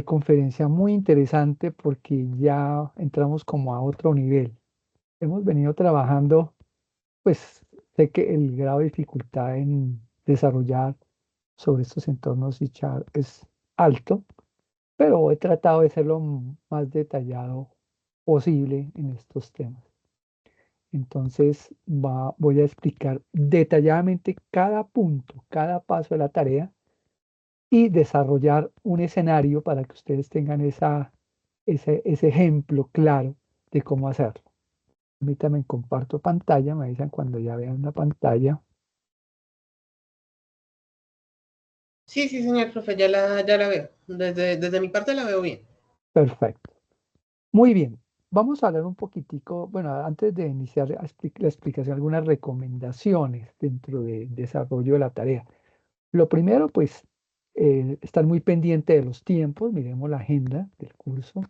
Conferencia muy interesante porque ya entramos como a otro nivel. Hemos venido trabajando, pues sé que el grado de dificultad en desarrollar sobre estos entornos y char es alto, pero he tratado de ser lo más detallado posible en estos temas. Entonces voy a explicar detalladamente cada punto, cada paso de la tarea y desarrollar un escenario para que ustedes tengan ese ejemplo claro de cómo hacerlo. Permítanme, comparto pantalla, me avisan cuando ya vean la pantalla. Sí, sí, señor profe, ya la veo. Desde mi parte la veo bien. Perfecto. Muy bien. Vamos a hablar un poquitico, bueno, antes de iniciar la explicación, algunas recomendaciones dentro del desarrollo de la tarea. Lo primero, pues, estar muy pendiente de los tiempos. Miremos la agenda del curso.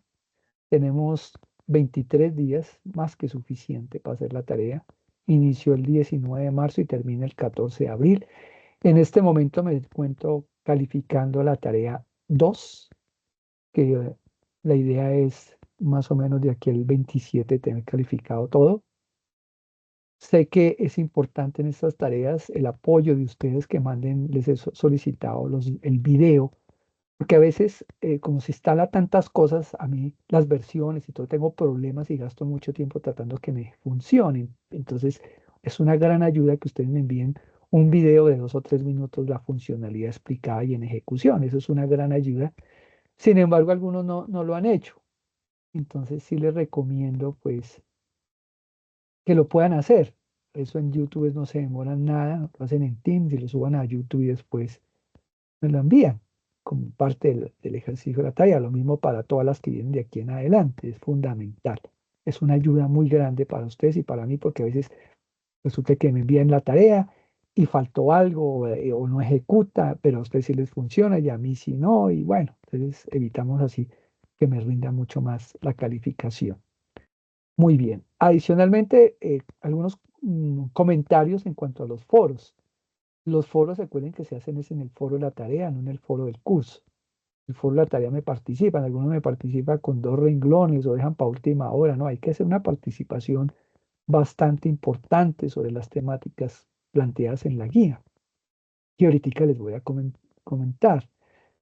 Tenemos 23 días, más que suficiente para hacer la tarea. Inició el 19 de marzo y termina el 14 de abril. En este momento me encuentro calificando la tarea 2, que la idea es más o menos de aquí al 27 tener calificado todo. Sé que es importante en estas tareas el apoyo de ustedes que manden, les he solicitado el video, porque a veces, como se instala tantas cosas, a mí las versiones y todo, tengo problemas y gasto mucho tiempo tratando que me funcionen. Entonces, es una gran ayuda que ustedes me envíen un video de 2 o 3 minutos, la funcionalidad explicada y en ejecución. Eso es una gran ayuda. Sin embargo, algunos no lo han hecho. Entonces, sí les recomiendo, pues, que lo puedan hacer. Eso en YouTube no se demoran nada, lo hacen en Teams y lo suban a YouTube y después me lo envían como parte del ejercicio de la tarea. Lo mismo para todas las que vienen de aquí en adelante, es fundamental. Es una ayuda muy grande para ustedes y para mí porque a veces resulta que me envían la tarea y faltó algo o no ejecuta, pero a ustedes sí les funciona y a mí sí no. Y bueno, entonces evitamos así que me rinda mucho más la calificación. Muy bien. Adicionalmente, algunos comentarios en cuanto a los foros. Los foros, recuerden que se hacen es en el foro de la tarea, no en el foro del curso. El foro de la tarea me participan, algunos me participan con 2 renglones o dejan para última hora, ¿no? Hay que hacer una participación bastante importante sobre las temáticas planteadas en la guía, que ahorita les voy a comentar.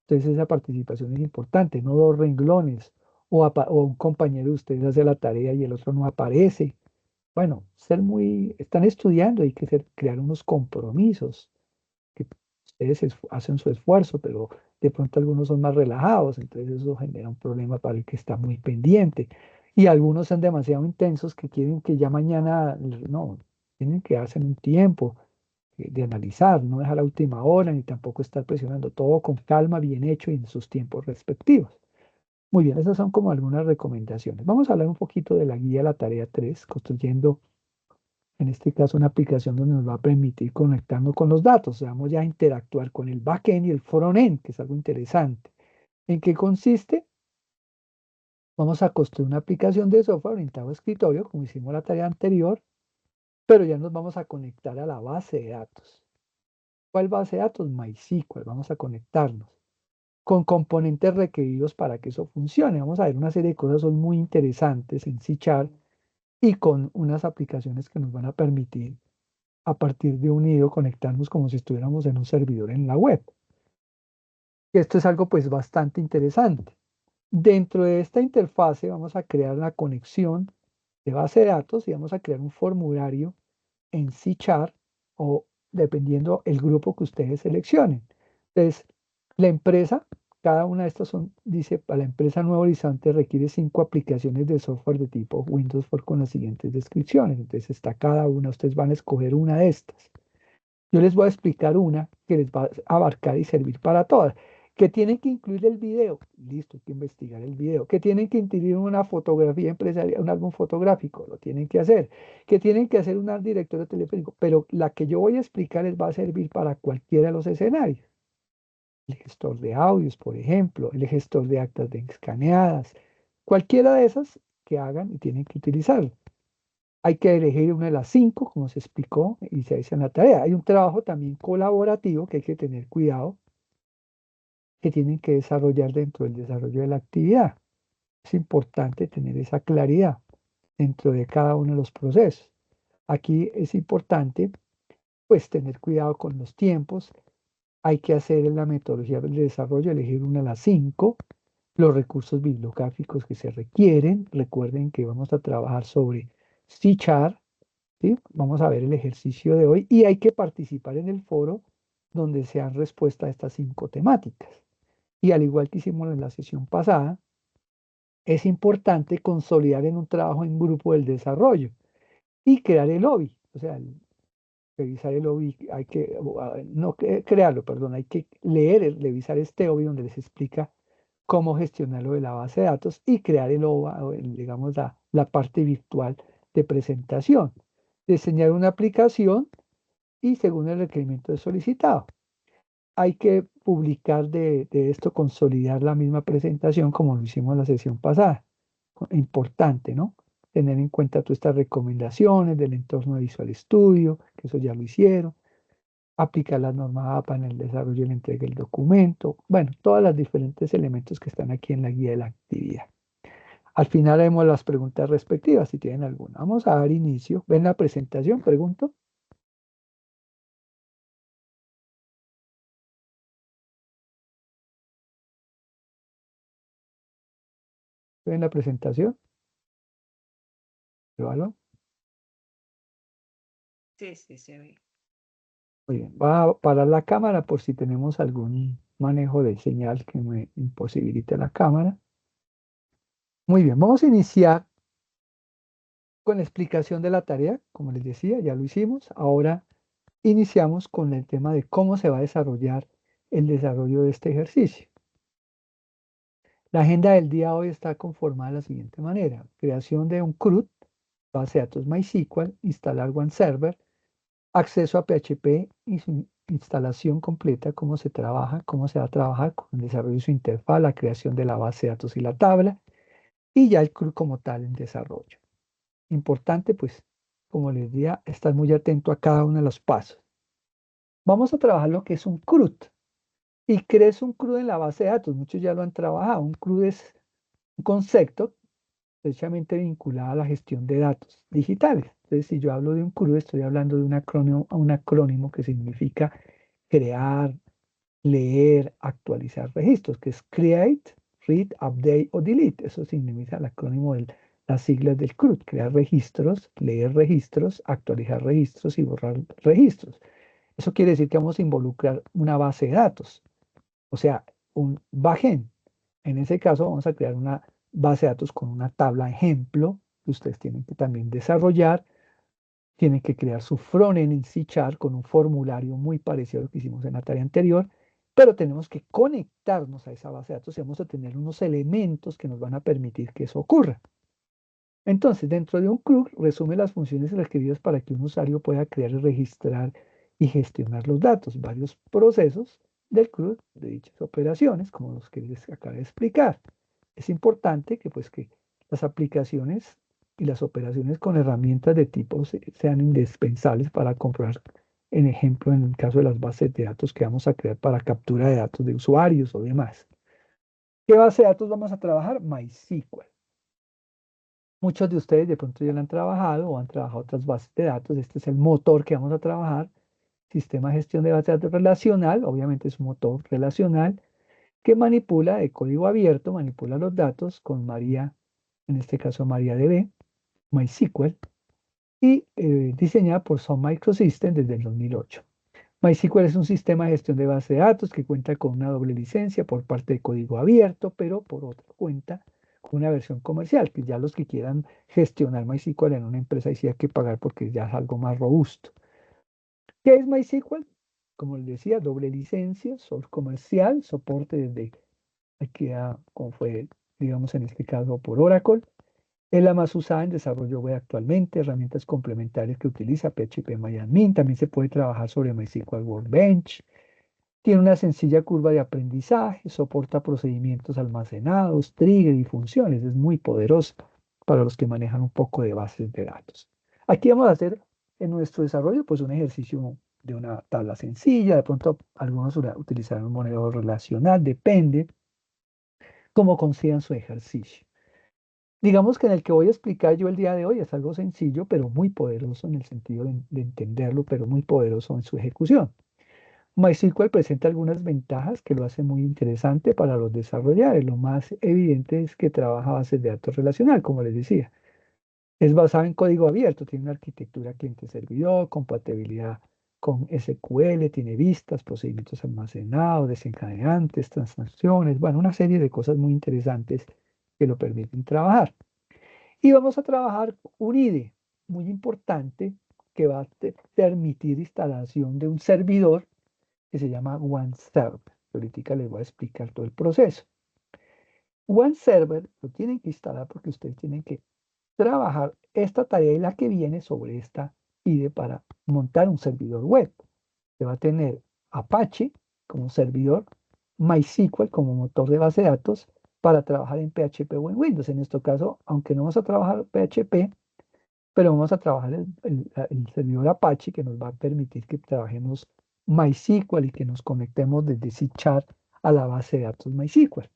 Entonces esa participación es importante, no 2 renglones o un compañero de ustedes hace la tarea y el otro no aparece. Bueno, están estudiando, hay que crear unos compromisos que ustedes hacen su esfuerzo, pero de pronto algunos son más relajados, entonces eso genera un problema para el que está muy pendiente. Y algunos son demasiado intensos que quieren que ya mañana, no, tienen que hacer un tiempo de analizar, no dejar la última hora, ni tampoco estar presionando todo con calma, bien hecho y en sus tiempos respectivos. Muy bien, esas son como algunas recomendaciones. Vamos a hablar un poquito de la guía de la tarea 3, construyendo en este caso una aplicación donde nos va a permitir conectarnos con los datos. Vamos ya a interactuar con el backend y el frontend, que es algo interesante. ¿En qué consiste? Vamos a construir una aplicación de software orientado a escritorio, como hicimos la tarea anterior, pero ya nos vamos a conectar a la base de datos. ¿Cuál base de datos? MySQL. Vamos a conectarnos con componentes requeridos para que eso funcione. Vamos a ver una serie de cosas son muy interesantes en C# y con unas aplicaciones que nos van a permitir a partir de un hilo conectarnos como si estuviéramos en un servidor en la web. Esto es algo pues bastante interesante. Dentro de esta interfase vamos a crear una conexión de base de datos y vamos a crear un formulario en C# o dependiendo el grupo que ustedes seleccionen. Entonces, la empresa, cada una de estas dice, para la empresa Nuevo Horizonte requiere 5 aplicaciones de software de tipo Windows Phone con las siguientes descripciones. Entonces está cada una, ustedes van a escoger una de estas. Yo les voy a explicar una que les va a abarcar y servir para todas. Que tienen que incluir el video. Listo, hay que investigar el video. Que tienen que incluir una fotografía empresarial, un álbum fotográfico. Lo tienen que hacer. Que tienen que hacer un directorio telefónico. Pero la que yo voy a explicar les va a servir para cualquiera de los escenarios. El gestor de audios, por ejemplo. El gestor de actas de escaneadas. Cualquiera de esas que hagan y tienen que utilizarlo. Hay que elegir una de las 5, como se explicó, y se dice en la tarea. Hay un trabajo también colaborativo que hay que tener cuidado, que tienen que desarrollar dentro del desarrollo de la actividad. Es importante tener esa claridad dentro de cada uno de los procesos. Aquí es importante, pues, tener cuidado con los tiempos. Hay que hacer en la metodología del desarrollo, elegir una de las 5, los recursos bibliográficos que se requieren. Recuerden que vamos a trabajar sobre C#, ¿sí? Vamos a ver el ejercicio de hoy y hay que participar en el foro donde se dan respuesta a estas 5 temáticas. Y al igual que hicimos en la sesión pasada, es importante consolidar en un trabajo en grupo el desarrollo y crear el OBI. O sea, revisar el OBI, hay que, no crearlo, perdón, hay que leer, revisar este OBI donde les explica cómo gestionar lo de la base de datos y crear el OVA, digamos, la parte virtual de presentación. Diseñar una aplicación y según el requerimiento de solicitado. Hay que publicar de esto, consolidar la misma presentación como lo hicimos en la sesión pasada. Importante, ¿no? Tener en cuenta todas estas recomendaciones del entorno de Visual Studio, que eso ya lo hicieron. Aplicar las normas APA en el desarrollo y la entrega del documento. Bueno, todos los diferentes elementos que están aquí en la guía de la actividad. Al final haremos las preguntas respectivas, si tienen alguna. Vamos a dar inicio. ¿Ven la presentación? Pregunto. ¿Ven la presentación? ¿Pruébalo? Sí, sí, se ve. Muy bien. Va a parar la cámara por si tenemos algún manejo de señal que me imposibilite la cámara. Muy bien, vamos a iniciar con la explicación de la tarea. Como les decía, ya lo hicimos. Ahora iniciamos con el tema de cómo se va a desarrollar el desarrollo de este ejercicio. La agenda del día de hoy está conformada de la siguiente manera. Creación de un CRUD, base de datos MySQL, instalar OneServer, acceso a PHP y su instalación completa, cómo se trabaja, cómo se va a trabajar con el desarrollo de su interfaz, la creación de la base de datos y la tabla, y ya el CRUD como tal en desarrollo. Importante, pues, como les decía, estar muy atento a cada uno de los pasos. Vamos a trabajar lo que es un CRUD. ¿Y qué es un CRUD en la base de datos? Muchos ya lo han trabajado. Un CRUD es un concepto estrechamente vinculado a la gestión de datos digitales. Entonces, si yo hablo de un CRUD, estoy hablando de un acrónimo que significa crear, leer, actualizar registros, que es Create, Read, Update o Delete. Eso significa el acrónimo de las siglas del CRUD: crear registros, leer registros, actualizar registros y borrar registros. Eso quiere decir que vamos a involucrar una base de datos, o sea, un backend. En ese caso vamos a crear una base de datos con una tabla ejemplo que ustedes tienen que también desarrollar. Tienen que crear su frontend en C# con un formulario muy parecido a lo que hicimos en la tarea anterior, pero tenemos que conectarnos a esa base de datos y vamos a tener unos elementos que nos van a permitir que eso ocurra. Entonces, dentro de un CRUD resume las funciones requeridas para que un usuario pueda crear y registrar y gestionar los datos, varios procesos del CRUD de dichas operaciones, como los que les acabo de explicar. Es importante que, pues, que las aplicaciones y las operaciones con herramientas de tipo sean indispensables para comprobar, en ejemplo, en el caso de las bases de datos que vamos a crear para captura de datos de usuarios o demás. ¿Qué base de datos vamos a trabajar? MySQL. Muchos de ustedes de pronto ya lo han trabajado o han trabajado otras bases de datos. Este es el motor que vamos a trabajar. Sistema de gestión de bases de datos relacional, obviamente es un motor relacional que manipula de código abierto, manipula los datos con María, en este caso MariaDB, MySQL, y diseñada por Sun Microsystems desde el 2008. MySQL es un sistema de gestión de base de datos que cuenta con una doble licencia por parte de código abierto, pero por otra cuenta con una versión comercial, que ya los que quieran gestionar MySQL en una empresa ahí sí hay que pagar porque ya es algo más robusto. ¿Qué es MySQL? Como les decía, doble licencia, source comercial, soporte desde aquí a, como fue, digamos en este caso, por Oracle. Es la más usada en desarrollo web actualmente, herramientas complementarias que utiliza PHP también se puede trabajar sobre MySQL Workbench. Tiene una sencilla curva de aprendizaje, soporta procedimientos almacenados, trigger y funciones. Es muy poderosa para los que manejan un poco de bases de datos. Aquí vamos a hacer en nuestro desarrollo pues un ejercicio de una tabla sencilla, de pronto algunos utilizarán un modelo relacional, depende cómo consigan su ejercicio. Digamos que en el que voy a explicar yo el día de hoy es algo sencillo, pero muy poderoso en el sentido de entenderlo, pero muy poderoso en su ejecución. MySQL presenta algunas ventajas que lo hacen muy interesante para los desarrolladores. Lo más evidente es que trabaja a base de datos relacional, como les decía. Es basado en código abierto, tiene una arquitectura cliente-servidor, compatibilidad con SQL, tiene vistas, procedimientos almacenados, desencadenantes, transacciones, bueno, una serie de cosas muy interesantes que lo permiten trabajar. Y vamos a trabajar un IDE muy importante que va a permitir instalación de un servidor que se llama OneServer. Ahorita les voy a explicar todo el proceso. OneServer lo tienen que instalar porque ustedes tienen que trabajar esta tarea y la que viene sobre esta IDE para montar un servidor web. Que va a tener Apache como servidor, MySQL como motor de base de datos para trabajar en PHP o en Windows. En nuestro caso, aunque no vamos a trabajar PHP, pero vamos a trabajar el servidor Apache que nos va a permitir que trabajemos MySQL y que nos conectemos desde C# a la base de datos MySQL.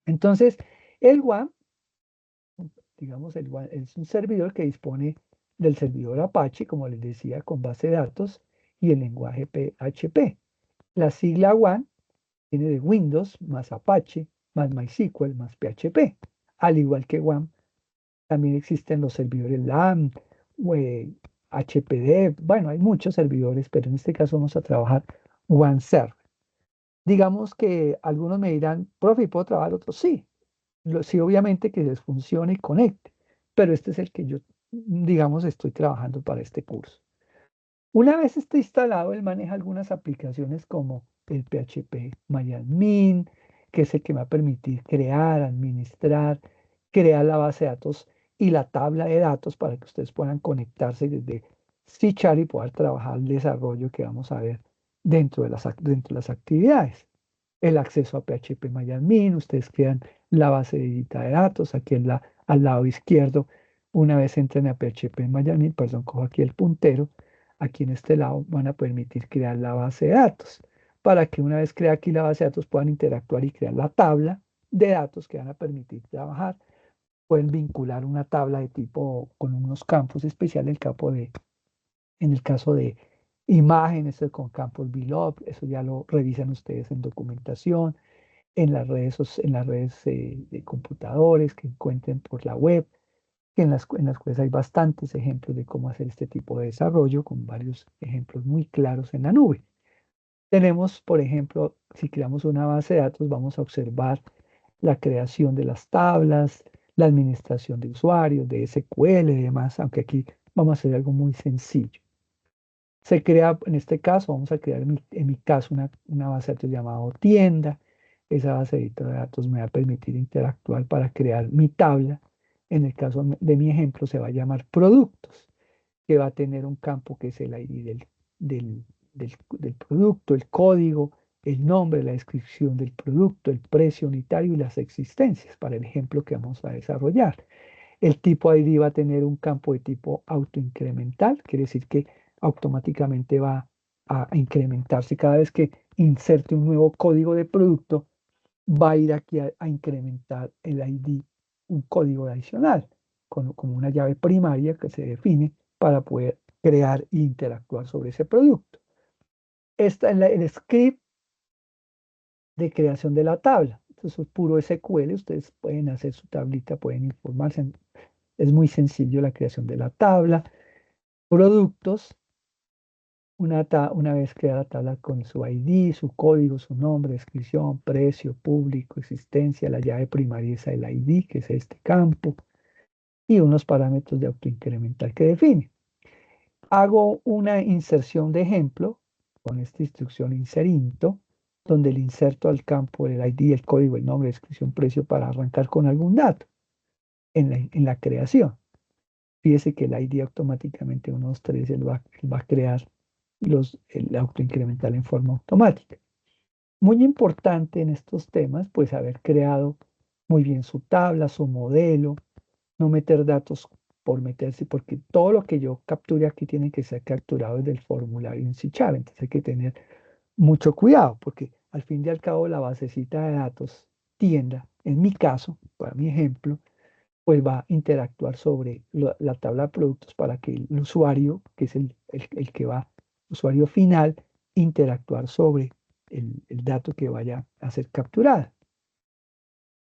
Entonces, el WAM, digamos, el WAM es un servidor que dispone del servidor Apache, como les decía, con base de datos y el lenguaje PHP. La sigla WAM viene de Windows más Apache más MySQL más PHP. Al igual que WAM, también existen los servidores LAMP, HPD, bueno, hay muchos servidores, pero en este caso vamos a trabajar OneServer. Digamos que algunos me dirán, profe, ¿puedo trabajar otros? Sí, sí, obviamente que les funcione y conecte, pero este es el que yo, digamos, estoy trabajando para este curso. Una vez esté instalado, él maneja algunas aplicaciones como el PHP MyAdmin, que es el que me va a permitir crear, administrar, crear la base de datos y la tabla de datos para que ustedes puedan conectarse desde C# y poder trabajar el desarrollo que vamos a ver dentro de las actividades. El acceso a PHP MyAdmin, ustedes crean la base de datos, aquí al lado izquierdo, una vez entren a PHP MyAdmin, perdón, cojo aquí el puntero, aquí en este lado van a permitir crear la base de datos, para que una vez crea aquí la base de datos puedan interactuar y crear la tabla de datos que van a permitir trabajar. Pueden vincular una tabla de tipo con unos campos especiales, en el caso de imágenes con campos VLOOK, eso ya lo revisan ustedes en documentación, en las redes de computadores que encuentren por la web, que en las cuales hay bastantes ejemplos de cómo hacer este tipo de desarrollo, con varios ejemplos muy claros en la nube. Tenemos, por ejemplo, si creamos una base de datos, vamos a observar la creación de las tablas, la administración de usuarios, de SQL y demás, aunque aquí vamos a hacer algo muy sencillo. Se crea, en este caso, vamos a crear en mi caso una base de datos llamada tienda. Esa base de datos me va a permitir interactuar para crear mi tabla. En el caso de mi ejemplo, se va a llamar productos, que va a tener un campo que es el ID del producto, el código, el nombre, la descripción del producto, el precio unitario y las existencias para el ejemplo que vamos a desarrollar. El tipo ID va a tener un campo de tipo autoincremental, quiere decir que automáticamente va a incrementarse cada vez que inserte un nuevo código de producto, va a ir aquí a incrementar el ID, un código adicional, como una llave primaria que se define para poder crear e interactuar sobre ese producto. Esta es el script de creación de la tabla. Entonces es puro SQL, ustedes pueden hacer su tablita, pueden informarse. Es muy sencillo la creación de la tabla. Productos, una vez creada la tabla con su ID, su código, su nombre, descripción, precio, público, existencia, la llave primaria es el ID, que es este campo, y unos parámetros de autoincremental que define. Hago una inserción de ejemplo con esta instrucción inserinto, donde le inserto al campo el ID, el código, el nombre, descripción, precio para arrancar con algún dato en la creación. Fíjese que el ID automáticamente 1, 2, 3, él va a crear el autoincremental en forma automática. Muy importante en estos temas, pues haber creado muy bien su tabla, su modelo, no meter datos por meterse, porque todo lo que yo capture aquí tiene que ser capturado desde el formulario en C#. Entonces hay que tener mucho cuidado, porque al fin y al cabo la basecita de datos tienda, en mi caso, para mi ejemplo, pues va a interactuar sobre la tabla de productos para que el usuario, que es el que va, usuario final, interactuar sobre el dato que vaya a ser capturado.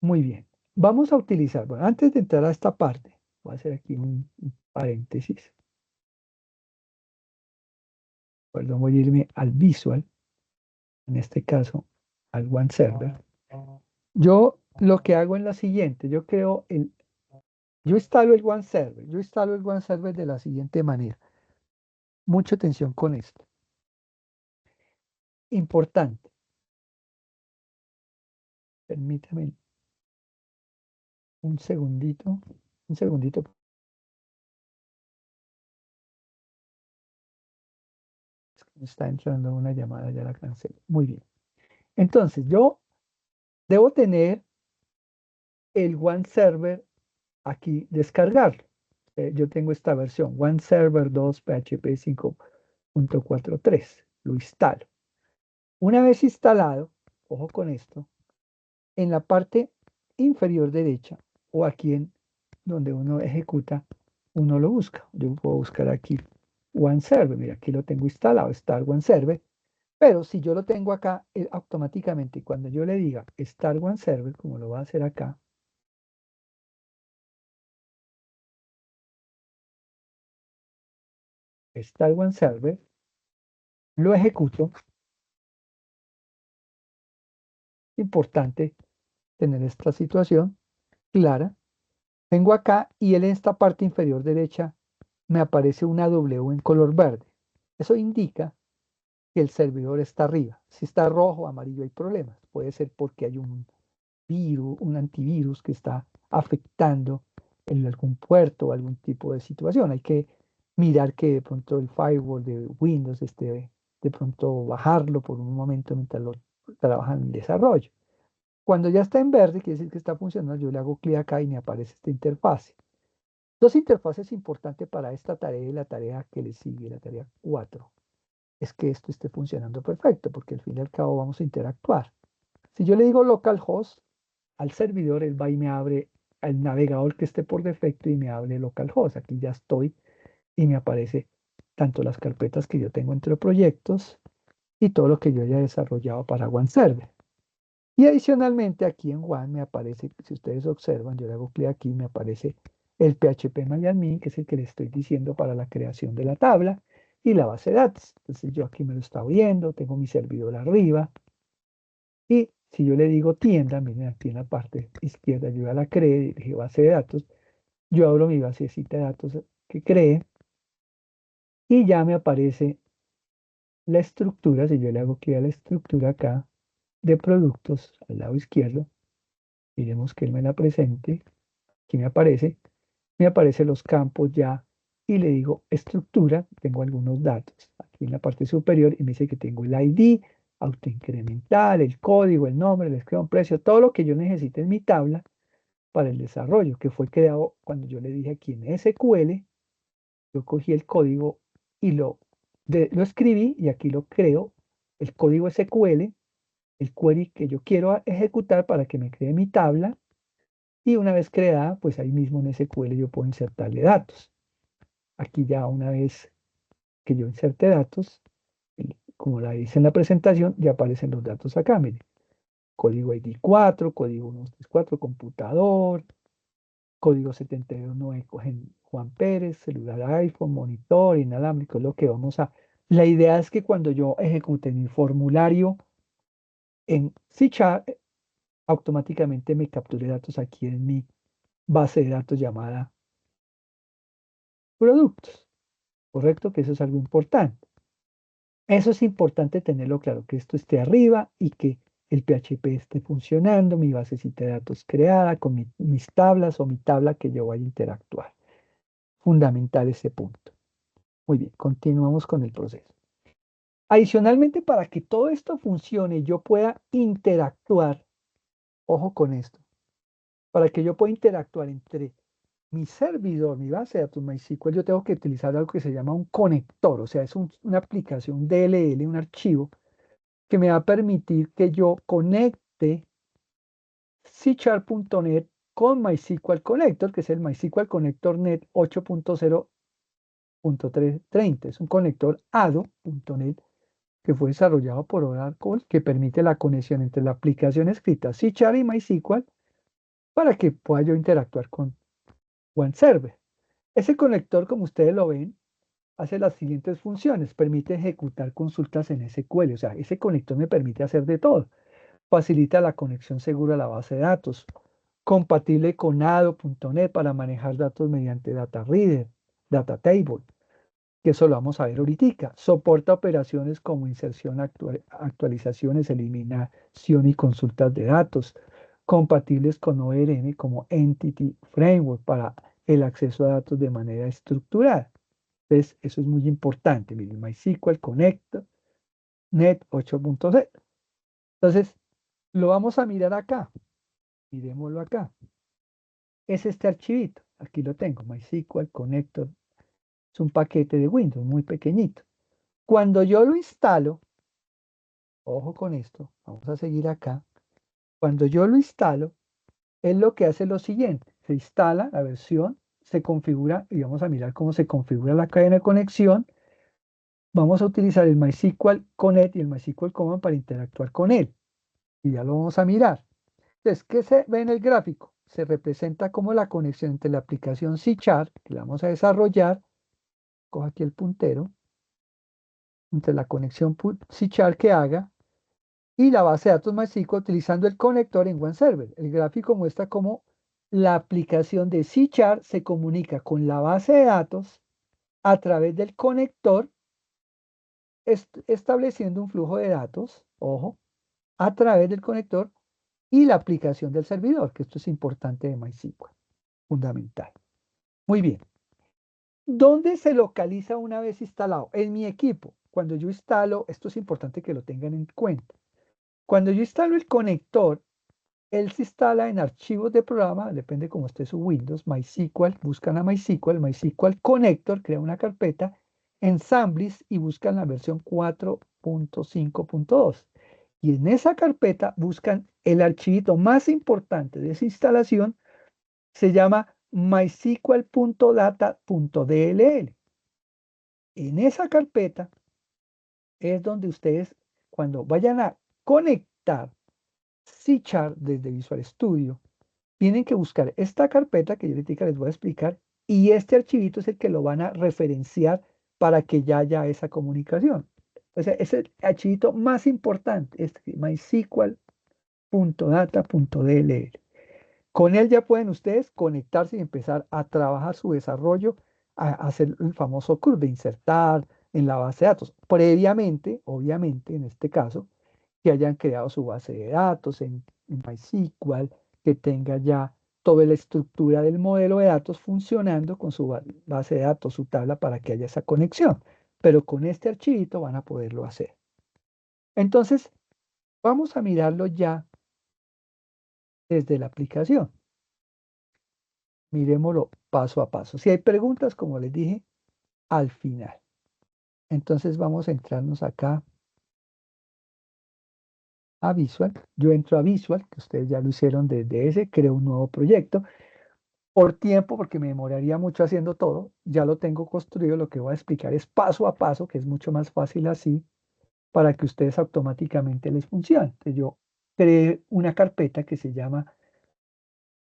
Muy bien. Vamos a utilizar, bueno, antes de entrar a esta parte, voy a hacer aquí un paréntesis. Perdón, voy a irme al visual, en este caso al One Server. Yo lo que hago es la siguiente, yo instalo el One Server, de la siguiente manera. Mucha atención con esto. Importante. Permítame un segundito, un segundito. Me está entrando una llamada, ya la cancelé. Muy bien. Entonces, yo debo tener el One Server aquí descargarlo. Yo tengo esta versión, One Server 2 PHP 5.43. Lo instalo. Una vez instalado, ojo con esto, en la parte inferior derecha o aquí en donde uno ejecuta, uno lo busca. Yo puedo buscar aquí One Server. Mira, aquí lo tengo instalado, Start One Server. Pero si yo lo tengo acá, automáticamente cuando yo le diga Start One Server, como lo va a hacer acá, Start One Server, lo ejecuto. Importante tener esta situación clara. Vengo acá y él en esta parte inferior derecha me aparece una W en color verde. Eso indica que el servidor está arriba. Si está rojo o amarillo hay problemas. Puede ser porque hay un virus, un antivirus que está afectando en algún puerto o algún tipo de situación. Hay que mirar que de pronto el firewall de Windows esté de pronto bajarlo por un momento mientras lo trabajan en desarrollo. Cuando ya está en verde, quiere decir que está funcionando, yo le hago clic acá y me aparece esta interfase. Dos interfaces importantes para esta tarea y la tarea que le sigue, la tarea 4. Es que esto esté funcionando perfecto, porque al fin y al cabo vamos a interactuar. Si yo le digo localhost al servidor, él va y me abre el navegador que esté por defecto y me abre localhost. Aquí ya estoy y me aparece tanto las carpetas que yo tengo entre proyectos y todo lo que yo haya desarrollado para OneServer. Y adicionalmente aquí en One me aparece, si ustedes observan, yo le hago clic aquí, me aparece el php-admin, que es el que le estoy diciendo para la creación de la tabla y la base de datos. Entonces yo aquí me lo está viendo, tengo mi servidor arriba. Y si yo le digo tienda, miren aquí en la parte izquierda, yo ya la creé, dije base de datos, yo abro mi basecita de datos que creé y ya me aparece la estructura, si yo le hago clic a la estructura acá de productos al lado izquierdo, miremos que él me la presente, aquí me aparecen los campos ya y le digo estructura, tengo algunos datos aquí en la parte superior y me dice que tengo el ID, autoincremental, el código, el nombre, el esquema, precio, todo lo que yo necesite en mi tabla para el desarrollo, que fue creado cuando yo le dije aquí en SQL, yo cogí el código y lo escribí y aquí lo creo, el código SQL, el query que yo quiero ejecutar para que me cree mi tabla y una vez creada, pues ahí mismo en SQL yo puedo insertarle datos. Aquí ya una vez que yo inserte datos, como la hice en la presentación, ya aparecen los datos acá, miren. Código ID 4, código 134, computador, código 72 cogen Juan Pérez, celular iPhone, monitor, inalámbrico, es lo que vamos a... La idea es que cuando yo ejecute mi formulario en C#, automáticamente me capture datos aquí en mi base de datos llamada productos, ¿correcto? Que eso es algo importante. Eso es importante tenerlo claro, que esto esté arriba y que el PHP esté funcionando, mi basecita de datos creada con mis tablas o mi tabla que yo vaya a interactuar. Fundamental ese punto. Muy bien, continuamos con el proceso. Adicionalmente, para que todo esto funcione, yo pueda interactuar, ojo con esto, para que yo pueda interactuar entre mi servidor, mi base de datos MySQL, yo tengo que utilizar algo que se llama un conector, o sea, es una aplicación DLL, un archivo que me va a permitir que yo conecte C#.NET con MySQL Connector, que es el MySQL Connector Net 8.0.330. Es un conector ADO.NET que fue desarrollado por Oracle que permite la conexión entre la aplicación escrita C# y MySQL para que pueda yo interactuar con OneServer. Ese conector, como ustedes lo ven, hace las siguientes funciones. Permite ejecutar consultas en SQL. O sea, ese conector me permite hacer de todo. Facilita la conexión segura a la base de datos. Compatible con ADO.NET para manejar datos mediante Data Reader, Data Table, que eso lo vamos a ver ahorita. Soporta operaciones como inserción, actualizaciones, eliminación y consultas de datos. Compatibles con ORM como Entity Framework para el acceso a datos de manera estructurada. Entonces, eso es muy importante. Miren, MySQL Connect Net 8.0. Entonces, lo vamos a mirar acá. Miremoslo acá. Es este archivito. Aquí lo tengo. MySQL Connector. Es un paquete de Windows muy pequeñito. Cuando yo lo instalo, ojo con esto, vamos a seguir acá. Cuando yo lo instalo, es lo que hace lo siguiente. Se instala la versión, se configura y vamos a mirar cómo se configura la cadena de conexión. Vamos a utilizar el MySQL Connect y el MySQL Command para interactuar con él. Y ya lo vamos a mirar. Entonces, ¿qué se ve en el gráfico? Se representa como la conexión entre la aplicación C#, que la vamos a desarrollar, cojo aquí el puntero, entre la conexión C# que haga y la base de datos MySQL utilizando el conector en OneServer. El gráfico muestra cómo la aplicación de C# se comunica con la base de datos a través del conector, estableciendo un flujo de datos, ojo, a través del conector y la aplicación del servidor, que esto es importante de MySQL, fundamental. Muy bien. ¿Dónde se localiza una vez instalado? En mi equipo. Cuando yo instalo, esto es importante que lo tengan en cuenta. Cuando yo instalo el conector, él se instala en archivos de programa, depende cómo esté su Windows, MySQL, buscan a MySQL Connector, crea una carpeta, Ensembles y buscan la versión 4.5.2. Y en esa carpeta buscan el archivito más importante de esa instalación, se llama mysql.data.dll. En esa carpeta es donde ustedes, cuando vayan a conectar C# desde Visual Studio, tienen que buscar esta carpeta que yo ahorita les voy a explicar y este archivito es el que lo van a referenciar para que ya haya esa comunicación. O sea, es el archivito más importante, este mysql.data.dll. Con él ya pueden ustedes conectarse y empezar a trabajar su desarrollo, a hacer el famoso CRUD de insertar en la base de datos. Previamente, obviamente, en este caso, que hayan creado su base de datos en MySQL, que tenga ya toda la estructura del modelo de datos funcionando con su base de datos, su tabla, para que haya esa conexión. Pero con este archivito van a poderlo hacer. Entonces, vamos a mirarlo ya desde la aplicación. Miremoslo paso a paso. Si hay preguntas, como les dije, al final. Entonces vamos a entrarnos acá a Visual. Yo entro a Visual, que ustedes ya lo hicieron desde ese, creo un nuevo proyecto. Por tiempo, porque me demoraría mucho haciendo todo, ya lo tengo construido. Lo que voy a explicar es paso a paso, que es mucho más fácil así, para que ustedes automáticamente les funcione. Entonces yo creé una carpeta que se llama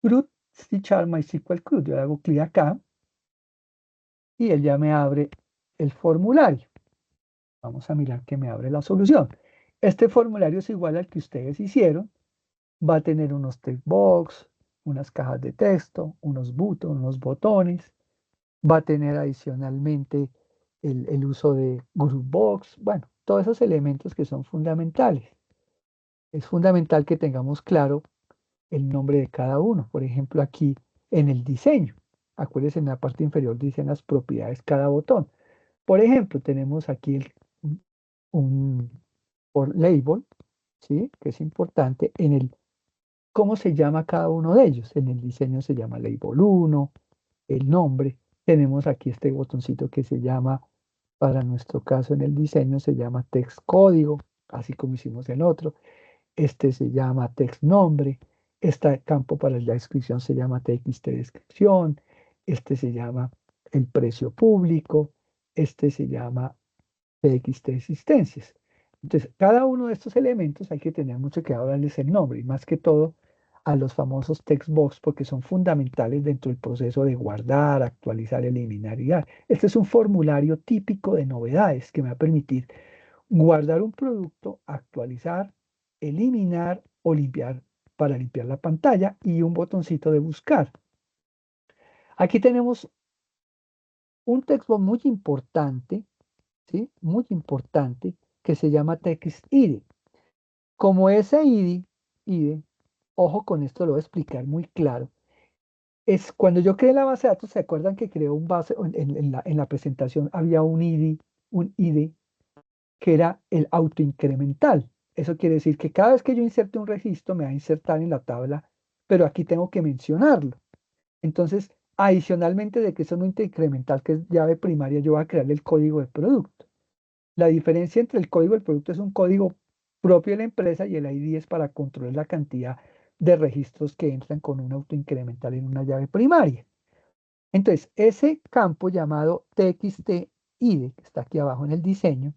CRUD, C# MySQL CRUD. Yo le hago clic acá y él ya me abre el formulario. Vamos a mirar que me abre la solución. Este formulario es igual al que ustedes hicieron. Va a tener unos textbox, unas cajas de texto, unos botones. Va a tener adicionalmente el uso de Groupbox. Bueno, todos esos elementos que son fundamentales. Es fundamental que tengamos claro el nombre de cada uno. Por ejemplo, aquí en el diseño. Acuérdense, en la parte inferior dicen las propiedades cada botón. Por ejemplo, tenemos aquí un por label, ¿sí? Que es importante en el cómo se llama cada uno de ellos. En el diseño se llama label 1, el nombre. Tenemos aquí este botoncito que se llama, para nuestro caso en el diseño, se llama text código, así como hicimos el otro. Este se llama text nombre. Este campo para la descripción se llama TXT descripción. Este se llama el precio público. Este se llama TXT existencias. Entonces, cada uno de estos elementos hay que tener mucho que darles el nombre y más que todo a los famosos text box porque son fundamentales dentro del proceso de guardar, actualizar, eliminar y dar. Este es un formulario típico de novedades que me va a permitir guardar un producto, actualizar, eliminar o limpiar para limpiar la pantalla y un botoncito de buscar. Aquí tenemos un textbox muy importante, ¿sí? Muy importante que se llama TextID. Como ese IDE, ojo con esto, lo voy a explicar muy claro. Es cuando yo creé la base de datos, ¿se acuerdan que creó un base en la presentación había un IDE que era el autoincremental? Eso quiere decir que cada vez que yo inserte un registro me va a insertar en la tabla, pero aquí tengo que mencionarlo. Entonces, adicionalmente de que es un incremental, que es llave primaria, yo voy a crearle el código de producto. La diferencia entre el código del producto es un código propio de la empresa y el ID es para controlar la cantidad de registros que entran con un autoincremental en una llave primaria. Entonces, ese campo llamado TXTID, que está aquí abajo en el diseño,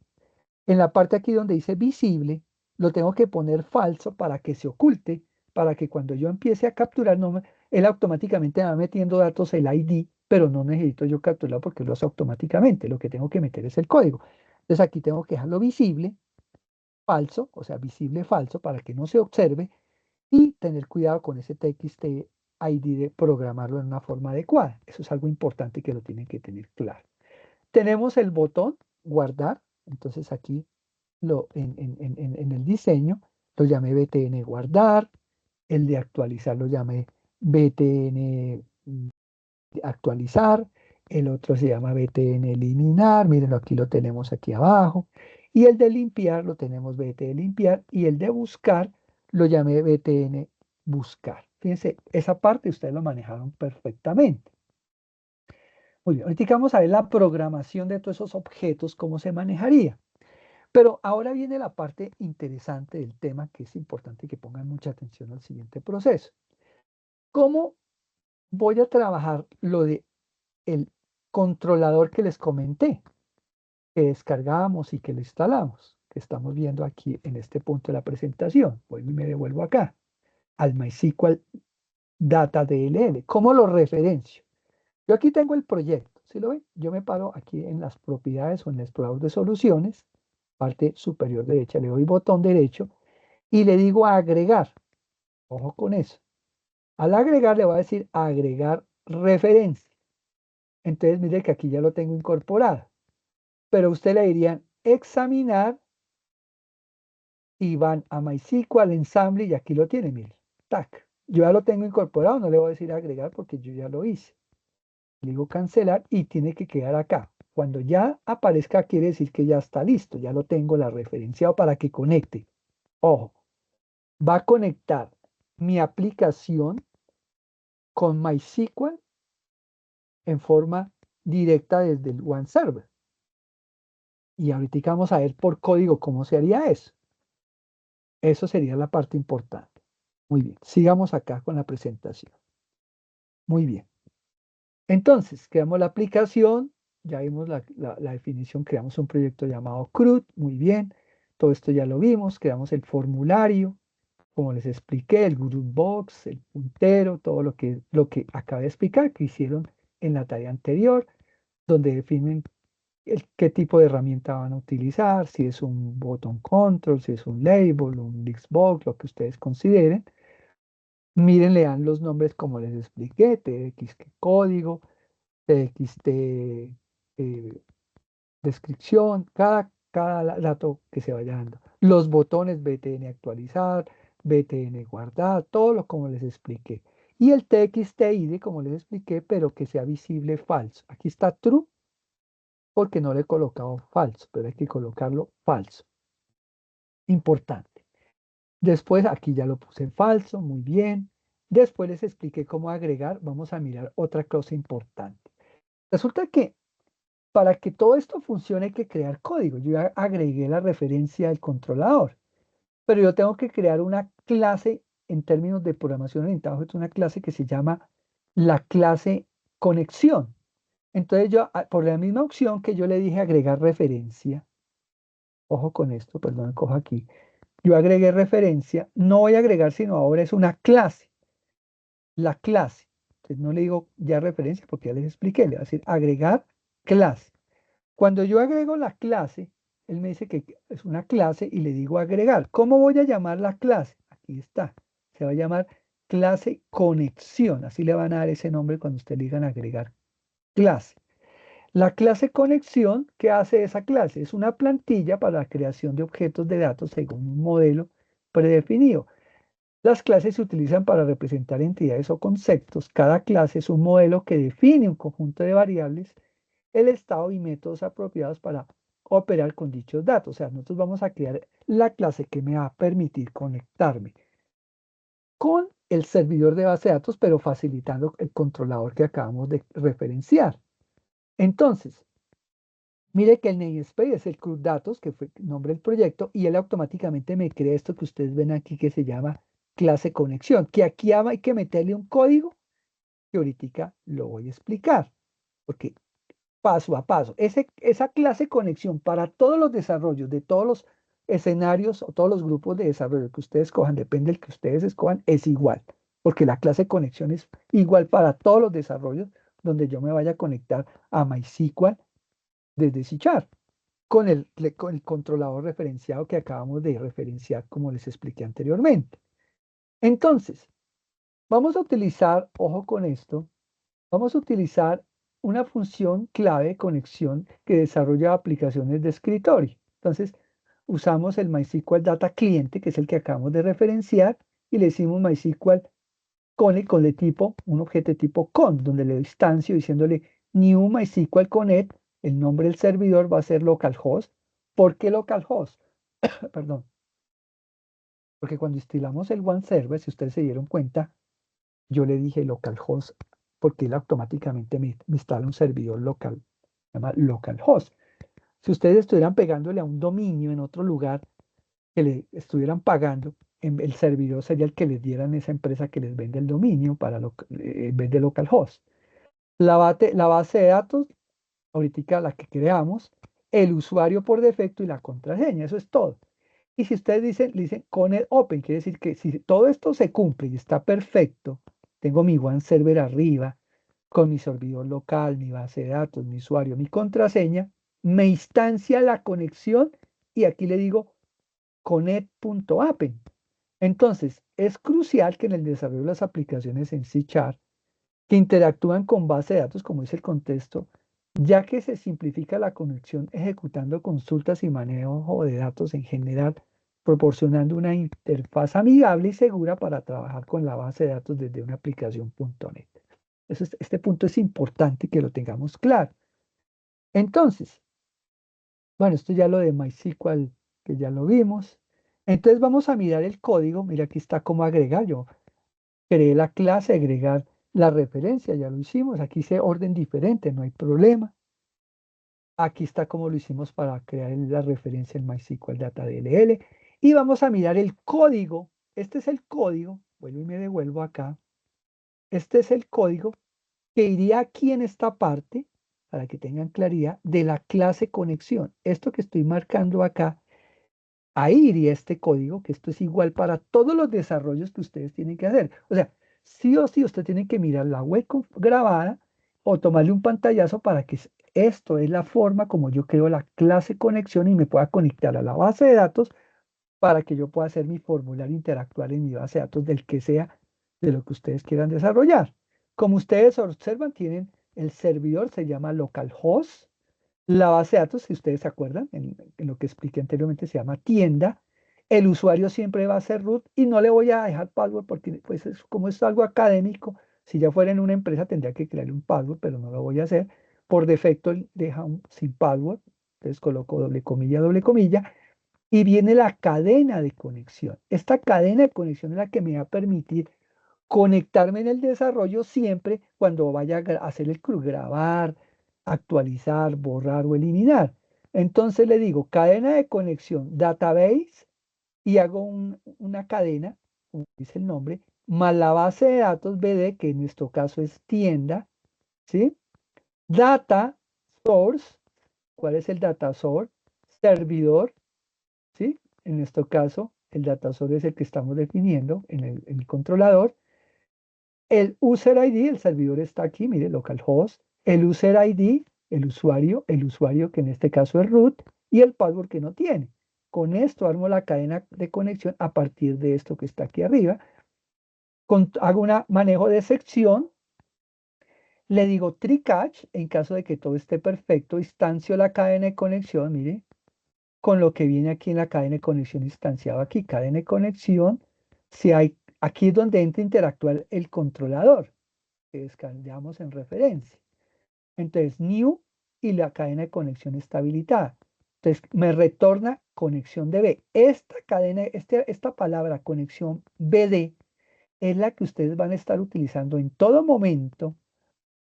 en la parte aquí donde dice visible, lo tengo que poner falso para que se oculte, para que cuando yo empiece a capturar, él automáticamente me va metiendo datos el ID, pero no necesito yo capturarlo porque lo hace automáticamente. Lo que tengo que meter es el código. Entonces aquí tengo que dejarlo visible, falso, o sea, visible falso para que no se observe y tener cuidado con ese TXT ID de programarlo en una forma adecuada. Eso es algo importante que lo tienen que tener claro. Tenemos el botón guardar, entonces aquí en el diseño lo llamé BTN guardar, el de actualizar lo llamé BTN actualizar, el otro se llama BTN eliminar, miren, aquí lo tenemos aquí abajo, y el de limpiar lo tenemos BTN limpiar, y el de buscar lo llamé BTN buscar. Fíjense, esa parte ustedes lo manejaron perfectamente. Muy bien, ahorita vamos a ver la programación de todos esos objetos, cómo se manejaría. Pero ahora viene la parte interesante del tema, que es importante que pongan mucha atención al siguiente proceso. ¿Cómo voy a trabajar lo de el controlador que les comenté, que descargamos y que le instalamos, que estamos viendo aquí en este punto de la presentación? Vuelvo y me devuelvo acá, al MySQL Data DLL. ¿Cómo lo referencio? Yo aquí tengo el proyecto, ¿sí lo ven? Yo me paro aquí en las propiedades o en el explorador de soluciones, parte superior derecha, le doy botón derecho y le digo a agregar. Ojo con eso. Al agregar le voy a decir agregar referencia. Entonces mire que aquí ya lo tengo incorporado. Pero usted le dirían examinar y van a MySQL Ensemble y aquí lo tiene, mire. Tac. Yo ya lo tengo incorporado, no le voy a decir agregar porque yo ya lo hice. Le digo cancelar y tiene que quedar acá. Cuando ya aparezca quiere decir que ya está listo, ya lo tengo la referenciado para que conecte. Ojo, va a conectar mi aplicación con MySQL en forma directa desde el One Server. Y ahorita vamos a ver por código cómo se haría eso. Eso sería la parte importante. Muy bien, sigamos acá con la presentación. Muy bien. Entonces, creamos la aplicación, ya vimos la definición, creamos un proyecto llamado CRUD, muy bien. Todo esto ya lo vimos, creamos el formulario, como les expliqué, el group box, el puntero, todo lo que acabé de explicar, que hicieron en la tarea anterior, donde definen qué tipo de herramienta van a utilizar, si es un botón control, si es un label, un Xbox, lo que ustedes consideren. Miren, lean los nombres como les expliqué, TXT código, TXT descripción, cada dato que se vaya dando. Los botones BTN actualizar, BTN guardar, todo lo como les expliqué. Y el TXT ID, como les expliqué, pero que sea visible falso. Aquí está true porque no le he colocado falso, pero hay que colocarlo falso. Importante. Después aquí ya lo puse falso, muy bien. Después les expliqué cómo agregar. Vamos a mirar otra cosa importante. Resulta que para que todo esto funcione hay que crear código. Yo ya agregué la referencia del controlador, pero yo tengo que crear una clase en términos de programación orientada a objetos, una clase que se llama la clase conexión. Entonces yo, por la misma opción que yo le dije agregar referencia, ojo con esto, perdón, cojo aquí, yo agregué referencia, no voy a agregar sino ahora es una clase, la clase. Entonces no le digo ya referencia porque ya les expliqué, le voy a decir agregar clase. Cuando yo agrego la clase, él me dice que es una clase y le digo agregar. ¿Cómo voy a llamar la clase? Aquí está. Se va a llamar clase conexión. Así le van a dar ese nombre cuando usted le digan agregar clase. La clase conexión, ¿qué hace esa clase? Es una plantilla para la creación de objetos de datos según un modelo predefinido. Las clases se utilizan para representar entidades o conceptos. Cada clase es un modelo que define un conjunto de variables, el estado y métodos apropiados para operar con dichos datos. O sea, nosotros vamos a crear la clase que me va a permitir conectarme con el servidor de base de datos, pero facilitando el controlador que acabamos de referenciar. Entonces, mire que el namespace es el CRUD Datos, que fue el nombre del proyecto, y él automáticamente me crea esto que ustedes ven aquí que se llama clase conexión, que aquí hay que meterle un código que ahorita lo voy a explicar, porque paso a paso, esa clase conexión para todos los desarrollos de todos los escenarios o todos los grupos de desarrollo que ustedes cojan, depende del que ustedes escojan, es igual, porque la clase conexión es igual para todos los desarrollos donde yo me vaya a conectar a MySQL desde C# con el controlador referenciado que acabamos de referenciar, como les expliqué anteriormente. Entonces, vamos a utilizar, ojo con esto, vamos a utilizar una función clave de conexión que desarrolla aplicaciones de escritorio. Entonces, usamos el MySQL Data Cliente, que es el que acabamos de referenciar, y le decimos MySQL con el tipo, un objeto de tipo con, donde le instancio diciéndole new MySQL connect, el nombre del servidor va a ser localhost. ¿Por qué localhost? Perdón, porque cuando instalamos el One Server, si ustedes se dieron cuenta, yo le dije localhost porque él automáticamente me instala un servidor local, se llama localhost. Si ustedes estuvieran pegándole a un dominio en otro lugar que le estuvieran pagando, el servidor sería el que les dieran esa empresa que les vende el dominio en vez de localhost. La base de datos, ahorita la que creamos, el usuario por defecto y la contraseña, eso es todo. Y si ustedes dicen con el open, quiere decir que si todo esto se cumple y está perfecto, tengo mi One Server arriba, con mi servidor local, mi base de datos, mi usuario, mi contraseña, me instancia la conexión y aquí le digo connect.appen. Entonces, es crucial que en el desarrollo de las aplicaciones en C# que interactúan con base de datos, como dice el contexto, ya que se simplifica la conexión ejecutando consultas y manejo de datos en general, proporcionando una interfaz amigable y segura para trabajar con la base de datos desde una aplicación .NET. Este punto es importante que lo tengamos claro. Entonces, bueno, esto ya lo de MySQL, que ya lo vimos. Entonces vamos a mirar el código. Mira, aquí está cómo agregar. Yo creé la clase, agregar la referencia, ya lo hicimos. Aquí dice orden diferente, no hay problema. Aquí está como lo hicimos para crear la referencia en MySQL Data DLL. Y vamos a mirar el código. Este es el código. Vuelvo y me devuelvo acá. Este es el código que iría aquí en esta parte, para que tengan claridad, de la clase conexión. Esto que estoy marcando acá, ahí iría este código, que esto es igual para todos los desarrollos que ustedes tienen que hacer. O sea, sí o sí usted tiene que mirar la web grabada o tomarle un pantallazo para que esto es la forma como yo creo la clase conexión y me pueda conectar a la base de datos para que yo pueda hacer mi formulario interactual en mi base de datos del que sea de lo que ustedes quieran desarrollar. Como ustedes observan, tienen el servidor, se llama localhost. La base de datos, si ustedes se acuerdan, en lo que expliqué anteriormente, se llama tienda. El usuario siempre va a ser root y no le voy a dejar password porque pues como es algo académico, si ya fuera en una empresa tendría que crearle un password, pero no lo voy a hacer. Por defecto deja sin password, entonces coloco doble comilla, y viene la cadena de conexión. Esta cadena de conexión es la que me va a permitir conectarme en el desarrollo siempre cuando vaya a hacer el grabar, actualizar, borrar o eliminar. Entonces le digo cadena de conexión, database, y hago una cadena, como dice el nombre, más la base de datos BD, que en nuestro caso es tienda, ¿sí? Data source, ¿cuál es el data source? Servidor, ¿sí? En nuestro caso, el data source es el que estamos definiendo en el controlador. El user ID, el servidor está aquí, mire, localhost. El user ID, el usuario que en este caso es root, y el password que no tiene. Con esto armo la cadena de conexión a partir de esto que está aquí arriba. Hago un manejo de sección, le digo tree catch, en caso de que todo esté perfecto, instancio la cadena de conexión, mire, con lo que viene aquí en la cadena de conexión instanciado aquí, cadena de conexión, si hay, aquí es donde entra a interactuar el controlador, que descargamos en referencia. Entonces, new y la cadena de conexión está habilitada. Entonces, me retorna conexión DB. Esta cadena, esta palabra conexión BD es la que ustedes van a estar utilizando en todo momento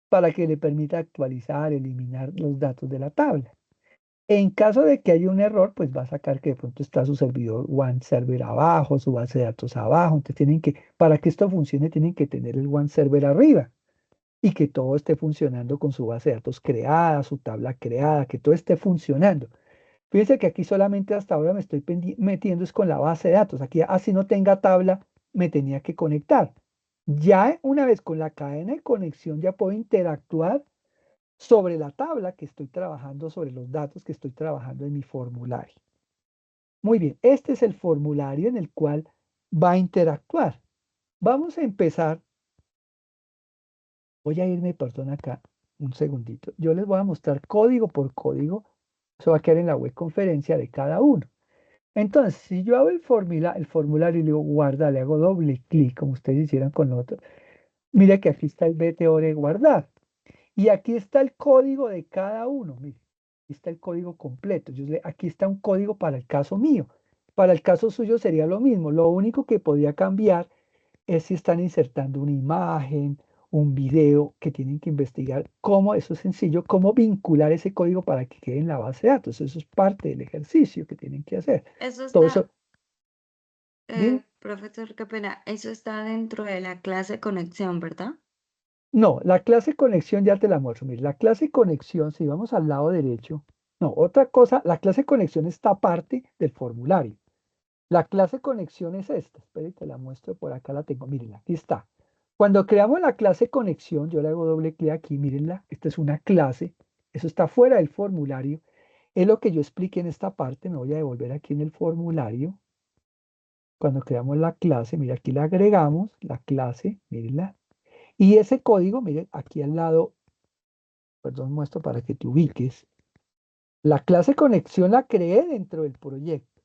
para que le permita actualizar, eliminar los datos de la tabla. En caso de que haya un error, pues va a sacar que de pronto está su servidor One Server abajo, su base de datos abajo. Entonces tienen que, para que esto funcione, tienen que tener el One Server arriba y que todo esté funcionando con su base de datos creada, su tabla creada, que todo esté funcionando. Fíjense que aquí solamente hasta ahora me estoy metiendo es con la base de datos. Aquí, así no tenga tabla, me tenía que conectar. Ya una vez con la cadena de conexión, ya puedo interactuar sobre la tabla que estoy trabajando, sobre los datos que estoy trabajando en mi formulario. Muy bien, este es el formulario en el cual va a interactuar. Vamos a empezar. Voy a irme, perdón, acá un segundito. Yo les voy a mostrar código por código. Eso va a quedar en la web conferencia de cada uno. Entonces, si yo hago el formulario y le digo guarda, le hago doble clic, como ustedes hicieran con otro, mire que aquí está el BTO de guardar. Y aquí está el código de cada uno. Mire, aquí está el código completo. Aquí está un código para el caso mío. Para el caso suyo sería lo mismo. Lo único que podía cambiar es si están insertando una imagen, un video, que tienen que investigar cómo, eso es sencillo, cómo vincular ese código para que quede en la base de datos. Eso es parte del ejercicio que tienen que hacer. Eso Todo está, eso, dime. profesor, qué pena, eso está dentro de la clase conexión, ¿verdad? No, la clase conexión ya te la muestro. Mire, la clase conexión, si vamos al lado derecho, no, otra cosa, la clase conexión está aparte del formulario. La clase conexión es esta. Espere, te la muestro por acá, la tengo. Mírenla, aquí está. Cuando creamos la clase conexión, yo le hago doble clic aquí, mírenla. Esta es una clase. Eso está fuera del formulario. Es lo que yo expliqué en esta parte. Me voy a devolver aquí en el formulario. Cuando creamos la clase, mira, aquí la agregamos, la clase, mírenla. Y ese código, miren, aquí al lado, perdón, muestro para que te ubiques. La clase conexión la creé dentro del proyecto.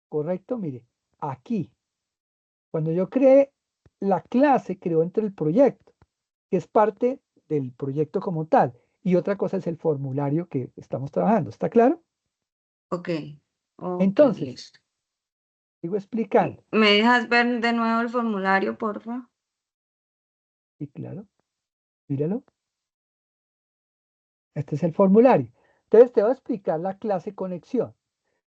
¿Correcto? Mire, aquí. Cuando yo creé la clase, creó entre el proyecto, que es parte del proyecto como tal. Y otra cosa es el formulario que estamos trabajando. ¿Está claro? Ok, ok, Entonces, listo. sigo explicando. ¿Me dejas ver de nuevo el formulario, porfa? Y claro, míralo. Este es el formulario. Entonces, te voy a explicar la clase conexión.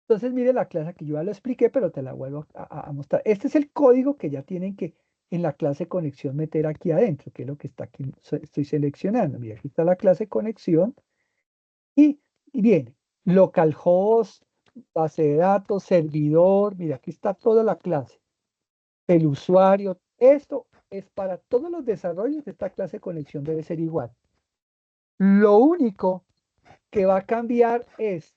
Entonces, mire la clase que yo ya lo expliqué, pero te la vuelvo a mostrar. Este es el código que ya tienen que en la clase conexión meter aquí adentro, que es lo que está aquí, estoy seleccionando. Mira, aquí está la clase conexión y, y viene localhost, base de datos, servidor. Mira, aquí está toda la clase. El usuario. Esto es para todos los desarrollos de esta clase conexión debe ser igual. Lo único que va a cambiar es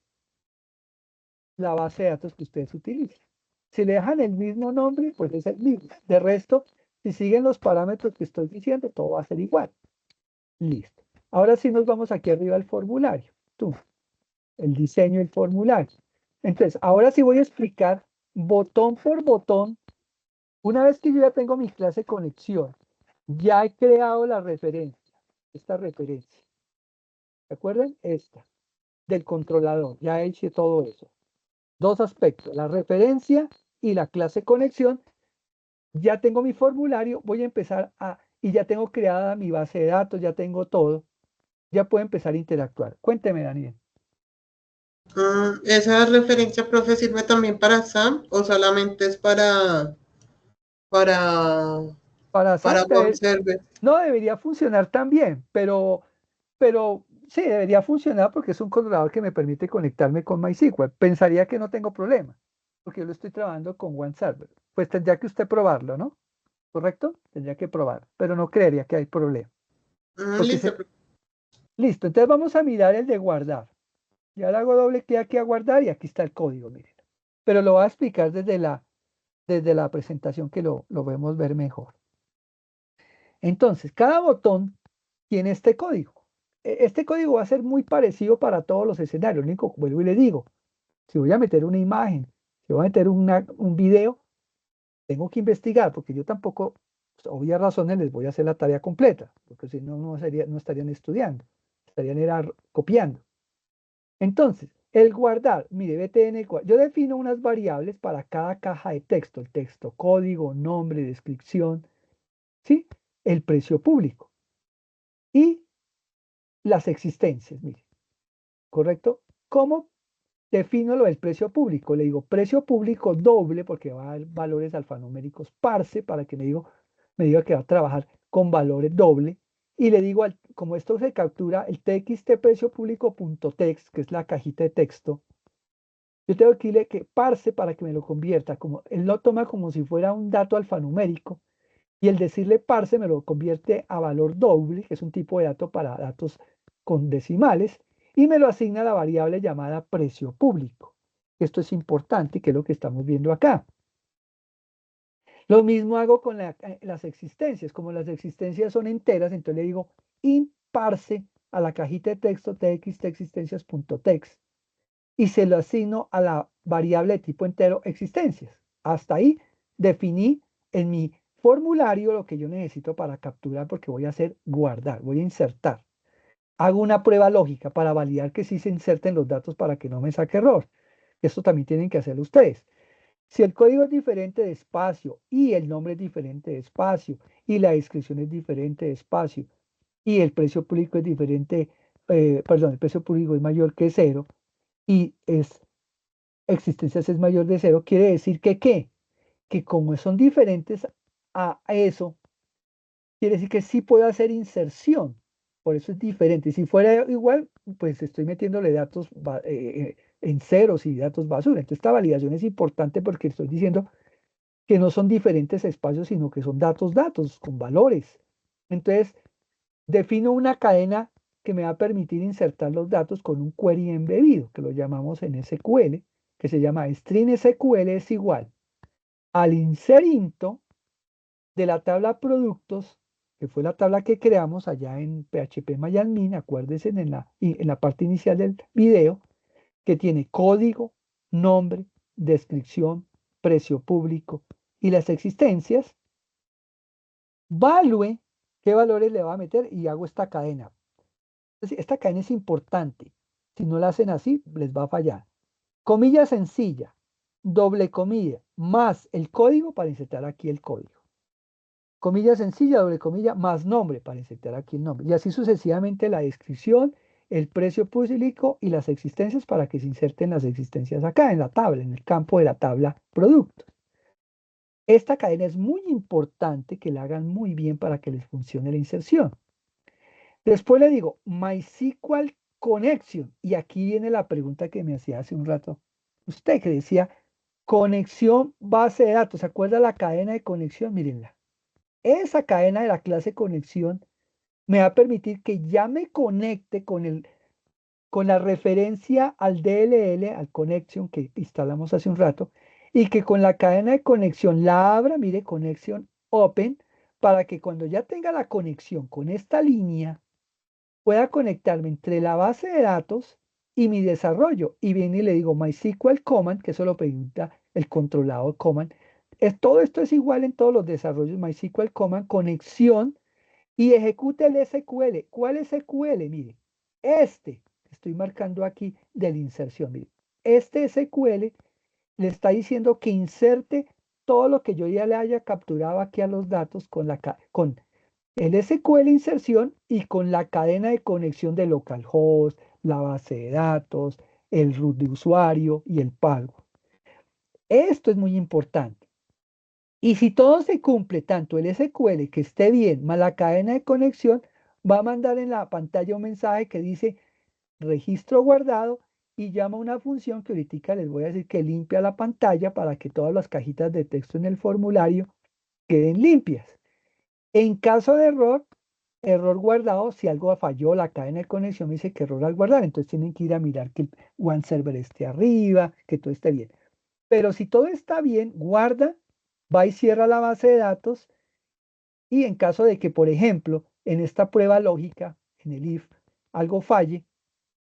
la base de datos que ustedes utilicen. Si le dejan el mismo nombre, pues es el mismo. De resto, si siguen los parámetros que estoy diciendo, todo va a ser igual. Listo. Ahora sí nos vamos aquí arriba al formulario. Tú, el diseño del formulario. Entonces, ahora sí voy a explicar botón por botón. Una vez que yo ya tengo mi clase conexión, ya he creado la referencia, esta referencia. ¿Se acuerdan? Esta, del controlador. Ya hice todo eso. Dos aspectos, la referencia y la clase conexión. Ya tengo mi formulario, voy a empezar y ya tengo creada mi base de datos, ya tengo todo, ya puedo empezar a interactuar. Cuénteme, Daniel. ¿Esa referencia, profe, sirve también para SAM o solamente es para, Para para SAP web server? no debería funcionar tan bien, pero sí, debería funcionar porque es un controlador que me permite conectarme con MySQL. Pensaría que no tengo problema, porque yo lo estoy trabajando con OneServer. Pues tendría que usted probarlo, ¿no? ¿Correcto? Tendría que probar, pero no creería que hay problema. Porque Listo. listo, entonces vamos a mirar el de guardar. Ya le hago doble clic aquí a guardar y aquí está el código, miren. Pero lo voy a explicar desde la presentación que lo vemos ver mejor. Entonces, cada botón tiene este código. Este código va a ser muy parecido para todos los escenarios. Lo único, vuelvo y le digo, si voy a meter una imagen, si voy a meter un video, tengo que investigar, porque yo tampoco, pues, obvias razones, les voy a hacer la tarea completa, porque si no, no estarían estudiando, estarían copiando. Entonces, el guardar, mire, BTN, yo defino unas variables para cada caja de texto, el texto código, nombre, descripción, ¿sí? El precio público y las existencias, mire, ¿correcto? ¿Cómo defino lo del precio público? Le digo precio público doble, porque va a dar valores alfanuméricos parse, para que me diga que va a trabajar con valores doble, y le digo, como esto se captura, el txt precio público.text, que es la cajita de texto, yo tengo que decirle que parse para que me lo convierta, como él lo toma como si fuera un dato alfanumérico, y el decirle parse me lo convierte a valor doble, que es un tipo de dato para datos con decimales, y me lo asigna a la variable llamada precio público. Esto es importante, que es lo que estamos viendo acá. Lo mismo hago con las existencias. Como las existencias son enteras, entonces le digo imparse a la cajita de texto txt_existencias.text y se lo asigno a la variable de tipo entero existencias. Hasta ahí definí en mi formulario lo que yo necesito para capturar, porque voy a hacer guardar, voy a insertar. Hago una prueba lógica para validar que sí se inserten los datos para que no me saque error. Esto también tienen que hacerlo ustedes. Si el código es diferente de espacio y el nombre es diferente de espacio y la descripción es diferente de espacio y el precio público es diferente, el precio público es mayor que 0 y existencias es mayor de 0, quiere decir que ¿qué? Que como son diferentes a eso, quiere decir que sí puedo hacer inserción. Por eso es diferente. Si fuera igual, pues estoy metiéndole datos en ceros y datos basura. Entonces esta validación es importante porque estoy diciendo que no son diferentes espacios, sino que son datos con valores. Entonces defino una cadena que me va a permitir insertar los datos con un query embebido, que lo llamamos en SQL, que se llama string SQL es igual al inserinto de la tabla productos, que fue la tabla que creamos allá en PHP MyAdmin, acuérdense en la parte inicial del video, que tiene código, nombre, descripción, precio público y las existencias. Value qué valores le va a meter y hago esta cadena. Entonces, esta cadena es importante. Si no la hacen así, les va a fallar. Comilla sencilla, doble comilla, más el código para insertar aquí el código. Comilla sencilla, doble comilla, más nombre para insertar aquí el nombre. Y así sucesivamente la descripción, el precio público y las existencias para que se inserten las existencias acá en la tabla, en el campo de la tabla productos. Esta cadena es muy importante que la hagan muy bien para que les funcione la inserción. Después le digo MySQL Connection. Y aquí viene la pregunta que me hacía hace un rato usted, que decía conexión base de datos. ¿Se acuerda la cadena de conexión? Mírenla. Esa cadena de la clase conexión me va a permitir que ya me conecte con la referencia al DLL, al connection que instalamos hace un rato, y que con la cadena de conexión la abra, mire, connection open, para que cuando ya tenga la conexión con esta línea, pueda conectarme entre la base de datos y mi desarrollo. Y viene y le digo MySQL command, que eso lo pregunta el controlador command. Todo esto es igual en todos los desarrollos. MySQL command, conexión, y ejecute el SQL. ¿Cuál SQL? Mire, este que estoy marcando aquí de la inserción. Mire, este SQL le está diciendo que inserte todo lo que yo ya le haya capturado aquí a los datos con el SQL inserción y con la cadena de conexión de localhost, la base de datos, el root de usuario y el password. Esto es muy importante. Y si todo se cumple, tanto el SQL que esté bien, más la cadena de conexión, va a mandar en la pantalla un mensaje que dice registro guardado y llama a una función que ahorita les voy a decir que limpia la pantalla para que todas las cajitas de texto en el formulario queden limpias. En caso de error guardado, si algo falló, la cadena de conexión me dice que error al guardar, entonces tienen que ir a mirar que el one server esté arriba, que todo esté bien. Pero si todo está bien, guarda, va y cierra la base de datos y en caso de que, por ejemplo, en esta prueba lógica, en el if, algo falle,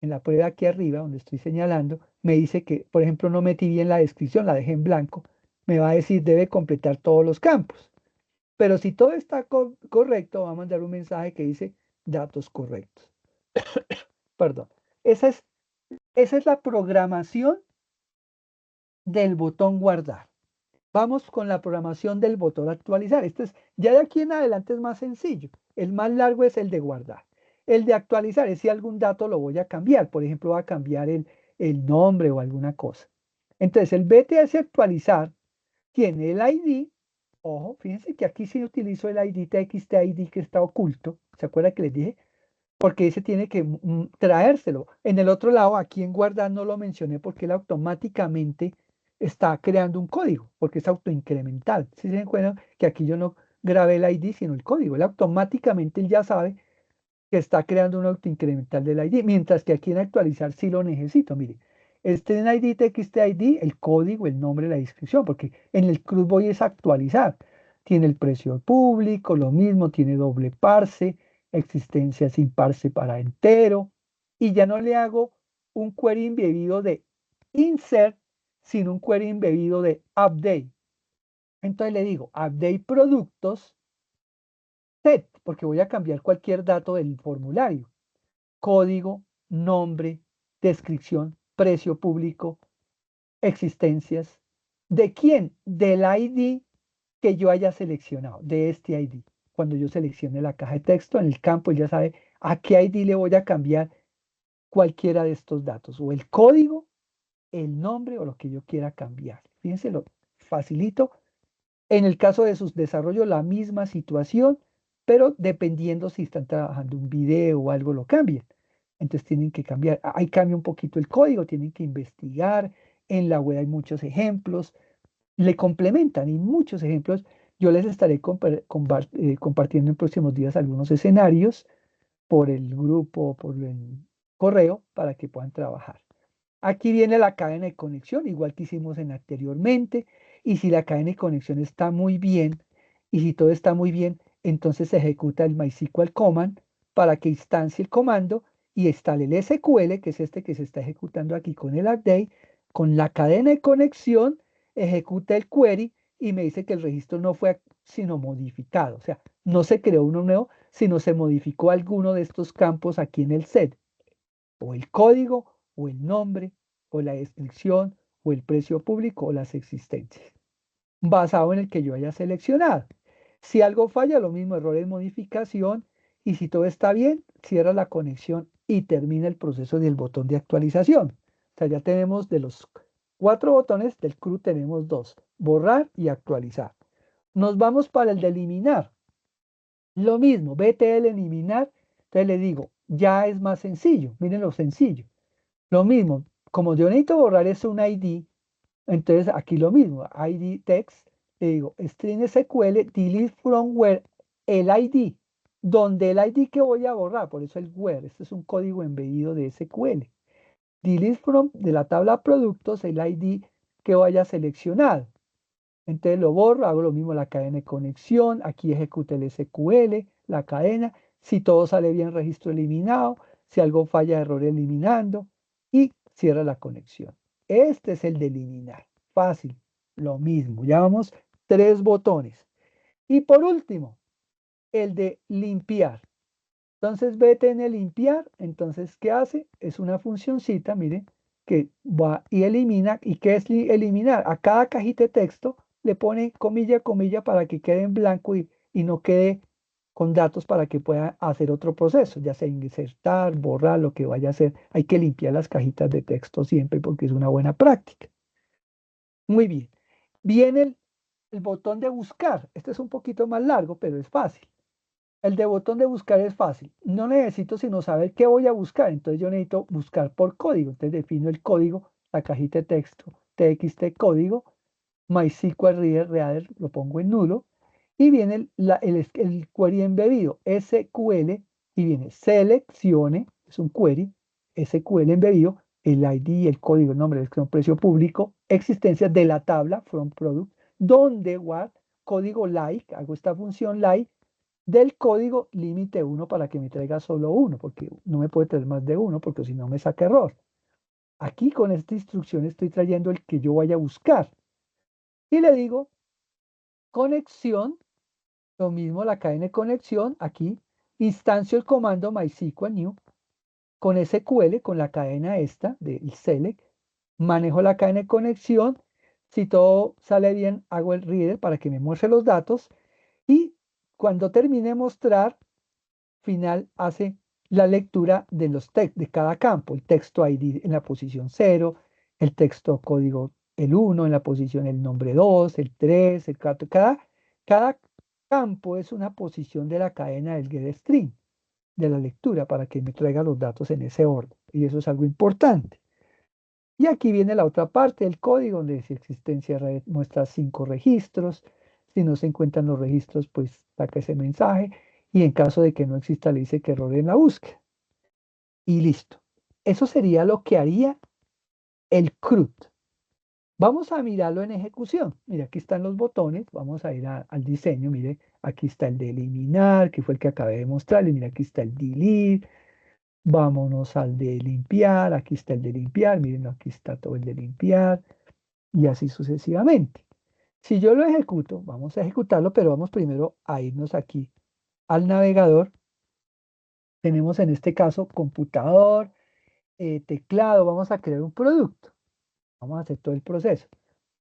en la prueba aquí arriba, donde estoy señalando, me dice que, por ejemplo, no metí bien la descripción, la dejé en blanco, me va a decir debe completar todos los campos. Pero si todo está correcto, va a mandar un mensaje que dice datos correctos. Perdón. Esa es la programación del botón guardar. Vamos con la programación del botón actualizar. Ya de aquí en adelante es más sencillo. El más largo es el de guardar. El de actualizar es si algún dato lo voy a cambiar. Por ejemplo, voy a cambiar el nombre o alguna cosa. Entonces, el BTS actualizar tiene el ID. Ojo, fíjense que aquí sí utilizo el ID TXT que está oculto. ¿Se acuerdan que les dije? Porque ese tiene que traérselo. En el otro lado, aquí en guardar no lo mencioné porque él automáticamente está creando un código, porque es autoincremental. Si se dan cuenta que aquí yo no grabé el ID, sino el código. Él automáticamente él ya sabe que está creando un autoincremental del ID, mientras que aquí en actualizar sí lo necesito. Mire, este en ID, TXT ID, el código, el nombre, la descripción, porque en el CRUD voy es actualizar. Tiene el precio público, lo mismo, tiene doble parse, existencia sin parse para entero, y ya no le hago un query embebido de insert, sino un query embebido de update. Entonces le digo, update productos, set, porque voy a cambiar cualquier dato del formulario. Código, nombre, descripción, precio público, existencias. ¿De quién? Del ID que yo haya seleccionado, de este ID. Cuando yo seleccione la caja de texto en el campo, ya sabe a qué ID le voy a cambiar cualquiera de estos datos, o el código, el nombre o lo que yo quiera cambiar. Fíjense lo facilito. En el caso de sus desarrollos, la misma situación, pero dependiendo si están trabajando un video o algo, lo cambian. Entonces tienen que cambiar. Ahí cambia un poquito el código, tienen que investigar. En la web hay muchos ejemplos, le complementan y muchos ejemplos. Yo les estaré compartiendo en próximos días algunos escenarios por el grupo, por el correo, para que puedan trabajar. Aquí viene la cadena de conexión, igual que hicimos en anteriormente. Y si la cadena de conexión está muy bien, y si todo está muy bien, entonces se ejecuta el MySQL command para que instancie el comando y instale el SQL, que es este que se está ejecutando aquí con el update, con la cadena de conexión, ejecuta el query y me dice que el registro no fue sino modificado. O sea, no se creó uno nuevo, sino se modificó alguno de estos campos aquí en el set, o el código, o el nombre, o la descripción, o el precio público, o las existencias, basado en el que yo haya seleccionado. Si algo falla, lo mismo, error en modificación, y si todo está bien, cierra la conexión y termina el proceso del botón de actualización. O sea, ya tenemos de los 4 botones del CRUD tenemos 2, borrar y actualizar. Nos vamos para el de eliminar. Lo mismo, BTL eliminar, entonces le digo, ya es más sencillo, miren lo sencillo. Lo mismo, como yo necesito borrar es un ID, entonces aquí lo mismo, ID text, le digo string SQL delete from where el ID, donde el ID que voy a borrar, por eso el where, este es un código embedido de SQL. Delete from de la tabla productos el ID que vaya seleccionado. Entonces lo borro, hago lo mismo la cadena de conexión, aquí ejecuta el SQL, la cadena, si todo sale bien, registro eliminado, si algo falla, error eliminando y cierra la conexión. Este es el de eliminar, fácil, lo mismo, ya vamos 3 botones. Y por último, el de limpiar. Entonces vete en el limpiar, entonces ¿qué hace? Es una funcioncita, miren, que va y elimina. ¿Y qué es eliminar? A cada cajita de texto le pone comilla, comilla para que quede en blanco y no quede con datos para que pueda hacer otro proceso, ya sea insertar, borrar, lo que vaya a hacer. Hay que limpiar las cajitas de texto siempre porque es una buena práctica. Muy bien. Viene el botón de buscar. Este es un poquito más largo, pero es fácil. El de botón de buscar es fácil. No necesito sino saber qué voy a buscar. Entonces yo necesito buscar por código. Entonces defino el código, la cajita de texto, txt código, MySQL Reader lo pongo en nulo y viene el query embebido, SQL, y viene seleccione, es un query, SQL embebido, el ID, el código, el nombre, el precio público, existencia de la tabla, from product, donde what, código like, hago esta función like, del código límite 1 para que me traiga solo uno, porque no me puede traer más de uno, porque si no me saca error. Aquí con esta instrucción estoy trayendo el que yo vaya a buscar. Y le digo conexión, lo mismo la cadena de conexión, aquí instancio el comando MySQL new, con SQL, con la cadena esta del select, manejo la cadena de conexión, si todo sale bien hago el reader para que me muestre los datos y cuando termine de mostrar, final hace la lectura de los de cada campo, el texto ID en la posición 0, el texto código el 1 en la posición el nombre 2, el 3, el 4, cada campo es una posición de la cadena del getString, de la lectura, para que me traiga los datos en ese orden. Y eso es algo importante. Y aquí viene la otra parte del código, donde si existencia muestra 5 registros. Si no se encuentran los registros, pues saca ese mensaje. Y en caso de que no exista, le dice que error en la búsqueda. Y listo. Eso sería lo que haría el CRUD. Vamos a mirarlo en ejecución. Mira, aquí están los botones. Vamos a ir al diseño. Mire, aquí está el de eliminar, que fue el que acabé de mostrarle. Mira, aquí está el delete. Vámonos al de limpiar. Aquí está el de limpiar. Miren, aquí está todo el de limpiar. Y así sucesivamente. Si yo lo ejecuto, vamos a ejecutarlo, pero vamos primero a irnos aquí al navegador. Tenemos en este caso computador, teclado, vamos a crear un producto. Vamos a hacer todo el proceso.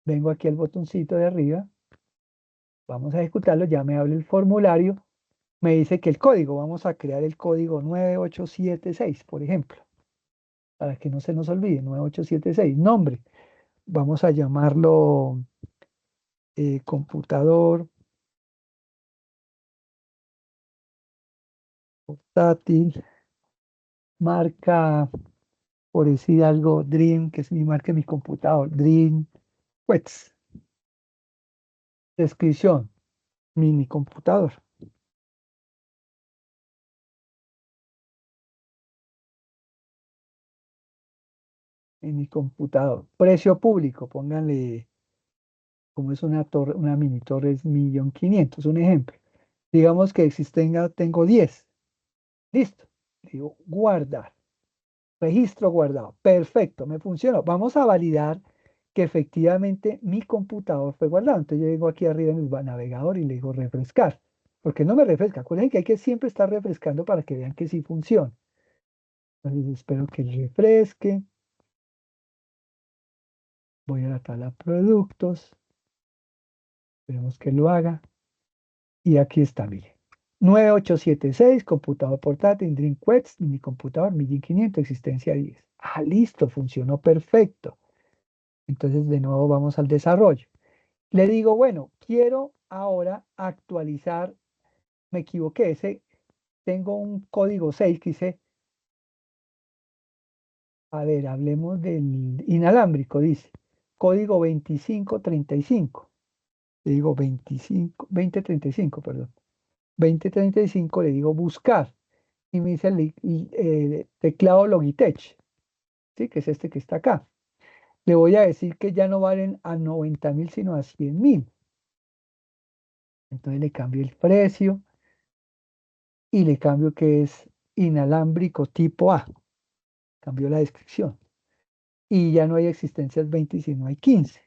Vengo aquí al botoncito de arriba, vamos a ejecutarlo, ya me abre el formulario, me dice que el código, vamos a crear el código 9876, por ejemplo, para que no se nos olvide, 9876, nombre, vamos a llamarlo computador portátil, marca, por decir algo, Dream, que es mi marca de mi computador, Dream Quets, descripción, mini computador. En mi computador. Precio público, pónganle, como es una torre, una mini torre es 1.500.000, un ejemplo. Digamos que tengo 10. Listo. Digo, guardar. Registro guardado. Perfecto, me funcionó. Vamos a validar que efectivamente mi computador fue guardado. Entonces yo llego aquí arriba en el navegador y le digo refrescar. Porque no me refresca. Acuérdense que hay que siempre estar refrescando para que vean que sí funciona. Entonces espero que refresque. Voy a la tabla productos. Esperemos que lo haga. Y aquí está, mire. 9876, computador portátil, DreamQuest, mini computador, 1500, existencia 10. Ah, listo, funcionó perfecto. Entonces, de nuevo vamos al desarrollo. Le digo, bueno, quiero ahora actualizar, me equivoqué, tengo un código 6 que dice, a ver, hablemos del inalámbrico, dice, código 2535. Le digo 2035, perdón. 2035 le digo buscar y me dice el teclado Logitech, ¿sí? Que es este que está acá. Le voy a decir que ya no valen a 90.000 sino a 100.000. Entonces le cambio el precio y le cambio que es inalámbrico tipo A. Cambio la descripción. Y ya no hay existencias 20 sino hay 15.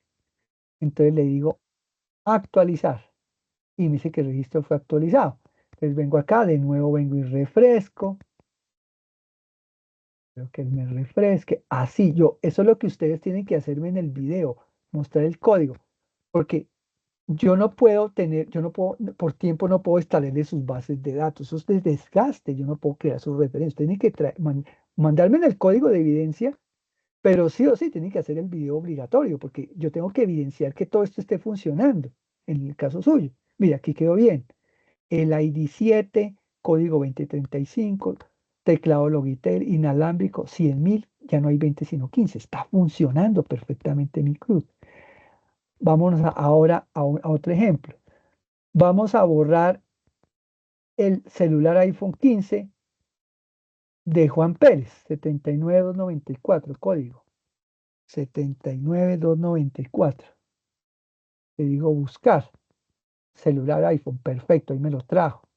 Entonces le digo actualizar y me dice que el registro fue actualizado. Entonces vengo acá, de nuevo vengo y refresco. Creo que me refresque. Así eso es lo que ustedes tienen que hacerme en el video, mostrar el código. Porque yo no puedo tener, yo no puedo, por tiempo no puedo extraerle sus bases de datos, eso es de desgaste, yo no puedo crear sus referencias, tienen que mandarme en el código de evidencia, pero sí o sí tienen que hacer el video obligatorio, porque yo tengo que evidenciar que todo esto esté funcionando, en el caso suyo. Mira, aquí quedó bien, el ID 7, código 2035, teclado Logitel, inalámbrico, 100.000, ya no hay 20 sino 15, está funcionando perfectamente mi CRUD. Vámonos ahora a otro ejemplo. Vamos a borrar el celular iPhone 15 de Juan Pérez, 79294, código 79294. Le digo buscar, celular iPhone, perfecto, ahí me lo trajo.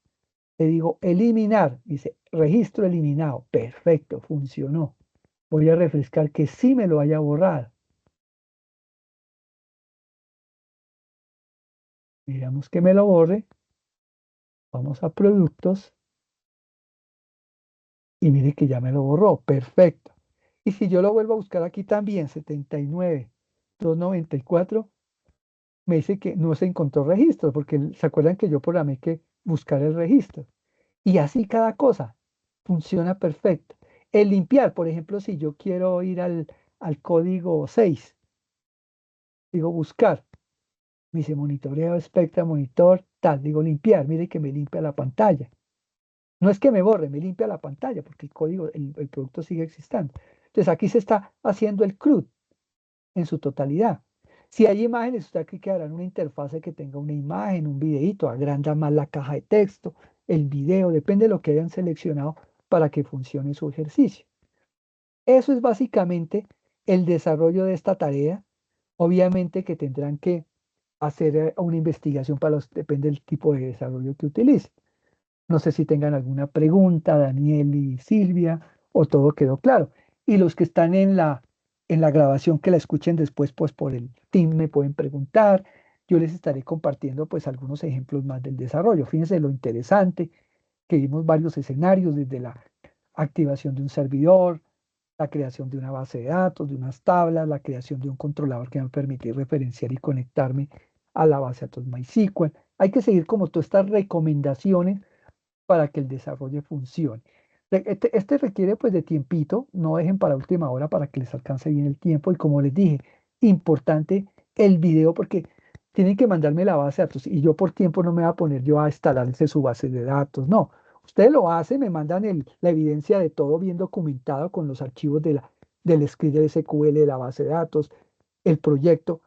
Le digo eliminar, dice registro eliminado, perfecto, funcionó. Voy a refrescar que sí me lo haya borrado. Miramos que me lo borre. Vamos a productos. Y mire que ya me lo borró, perfecto. Y si yo lo vuelvo a buscar aquí también, 79294, me dice que no se encontró registro, porque se acuerdan que yo programé que buscar el registro. Y así cada cosa funciona perfecto. El limpiar, por ejemplo, si yo quiero ir al código 6, digo buscar, me dice monitoreo, espectra, monitor, tal, digo limpiar, mire que me limpia la pantalla. No es que me borre, me limpia la pantalla porque el código, el producto sigue existiendo. Entonces aquí se está haciendo el CRUD en su totalidad. Si hay imágenes, usted aquí quedará en una interfase que tenga una imagen, un videíto, agranda más la caja de texto, el video, depende de lo que hayan seleccionado para que funcione su ejercicio. Eso es básicamente el desarrollo de esta tarea. Obviamente que tendrán que hacer una investigación depende del tipo de desarrollo que utilicen. No sé si tengan alguna pregunta, Daniel y Silvia, o todo quedó claro. Y los que están en la grabación que la escuchen después, pues por el team me pueden preguntar. Yo les estaré compartiendo pues algunos ejemplos más del desarrollo. Fíjense lo interesante que vimos varios escenarios desde la activación de un servidor, la creación de una base de datos, de unas tablas, la creación de un controlador que me va a permitir referenciar y conectarme a la base de datos MySQL. Hay que seguir como todas estas recomendaciones para que el desarrollo funcione. Este requiere pues de tiempito, no dejen para última hora para que les alcance bien el tiempo y como les dije, importante el video porque tienen que mandarme la base de datos y yo por tiempo no me voy a poner yo a instalarse su base de datos, no. Ustedes lo hacen, me mandan la evidencia de todo bien documentado con los archivos del script de SQL de la base de datos, el proyecto,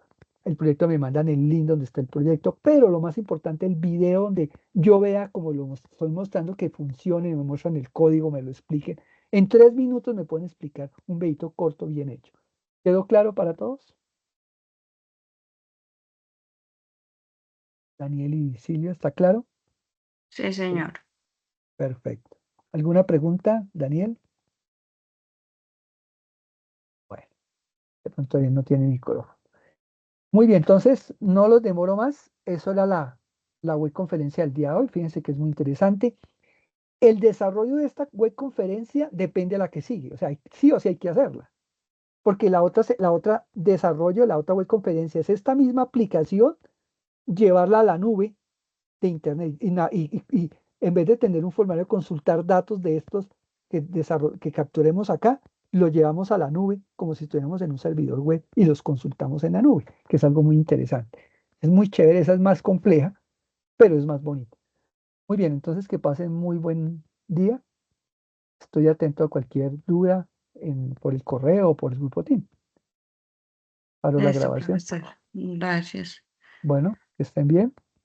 el proyecto me mandan el link donde está el proyecto, pero lo más importante, el video donde yo vea como lo estoy mostrando que funcione, me muestran el código, me lo expliquen. En 3 minutos me pueden explicar un videito corto bien hecho. ¿Quedó claro para todos? Daniel y Silvia, ¿está claro? Sí, señor. Perfecto. ¿Alguna pregunta, Daniel? Bueno, de pronto todavía no tiene micrófono. Muy bien, entonces no los demoro más. Eso era la web conferencia del día de hoy. Fíjense que es muy interesante. El desarrollo de esta web conferencia depende de la que sigue. O sea, sí o sí hay que hacerla. Porque la otra desarrollo, la otra web conferencia es esta misma aplicación, llevarla a la nube de Internet. Y en vez de tener un formulario, consultar datos de estos que capturemos acá, los llevamos a la nube como si estuviéramos en un servidor web y los consultamos en la nube, que es algo muy interesante. Es muy chévere, esa es más compleja, pero es más bonita. Muy bien, entonces que pasen muy buen día. Estoy atento a cualquier duda por el correo o por el grupo Team. Paro la Listo, grabación. profesor. Gracias. Bueno, que estén bien.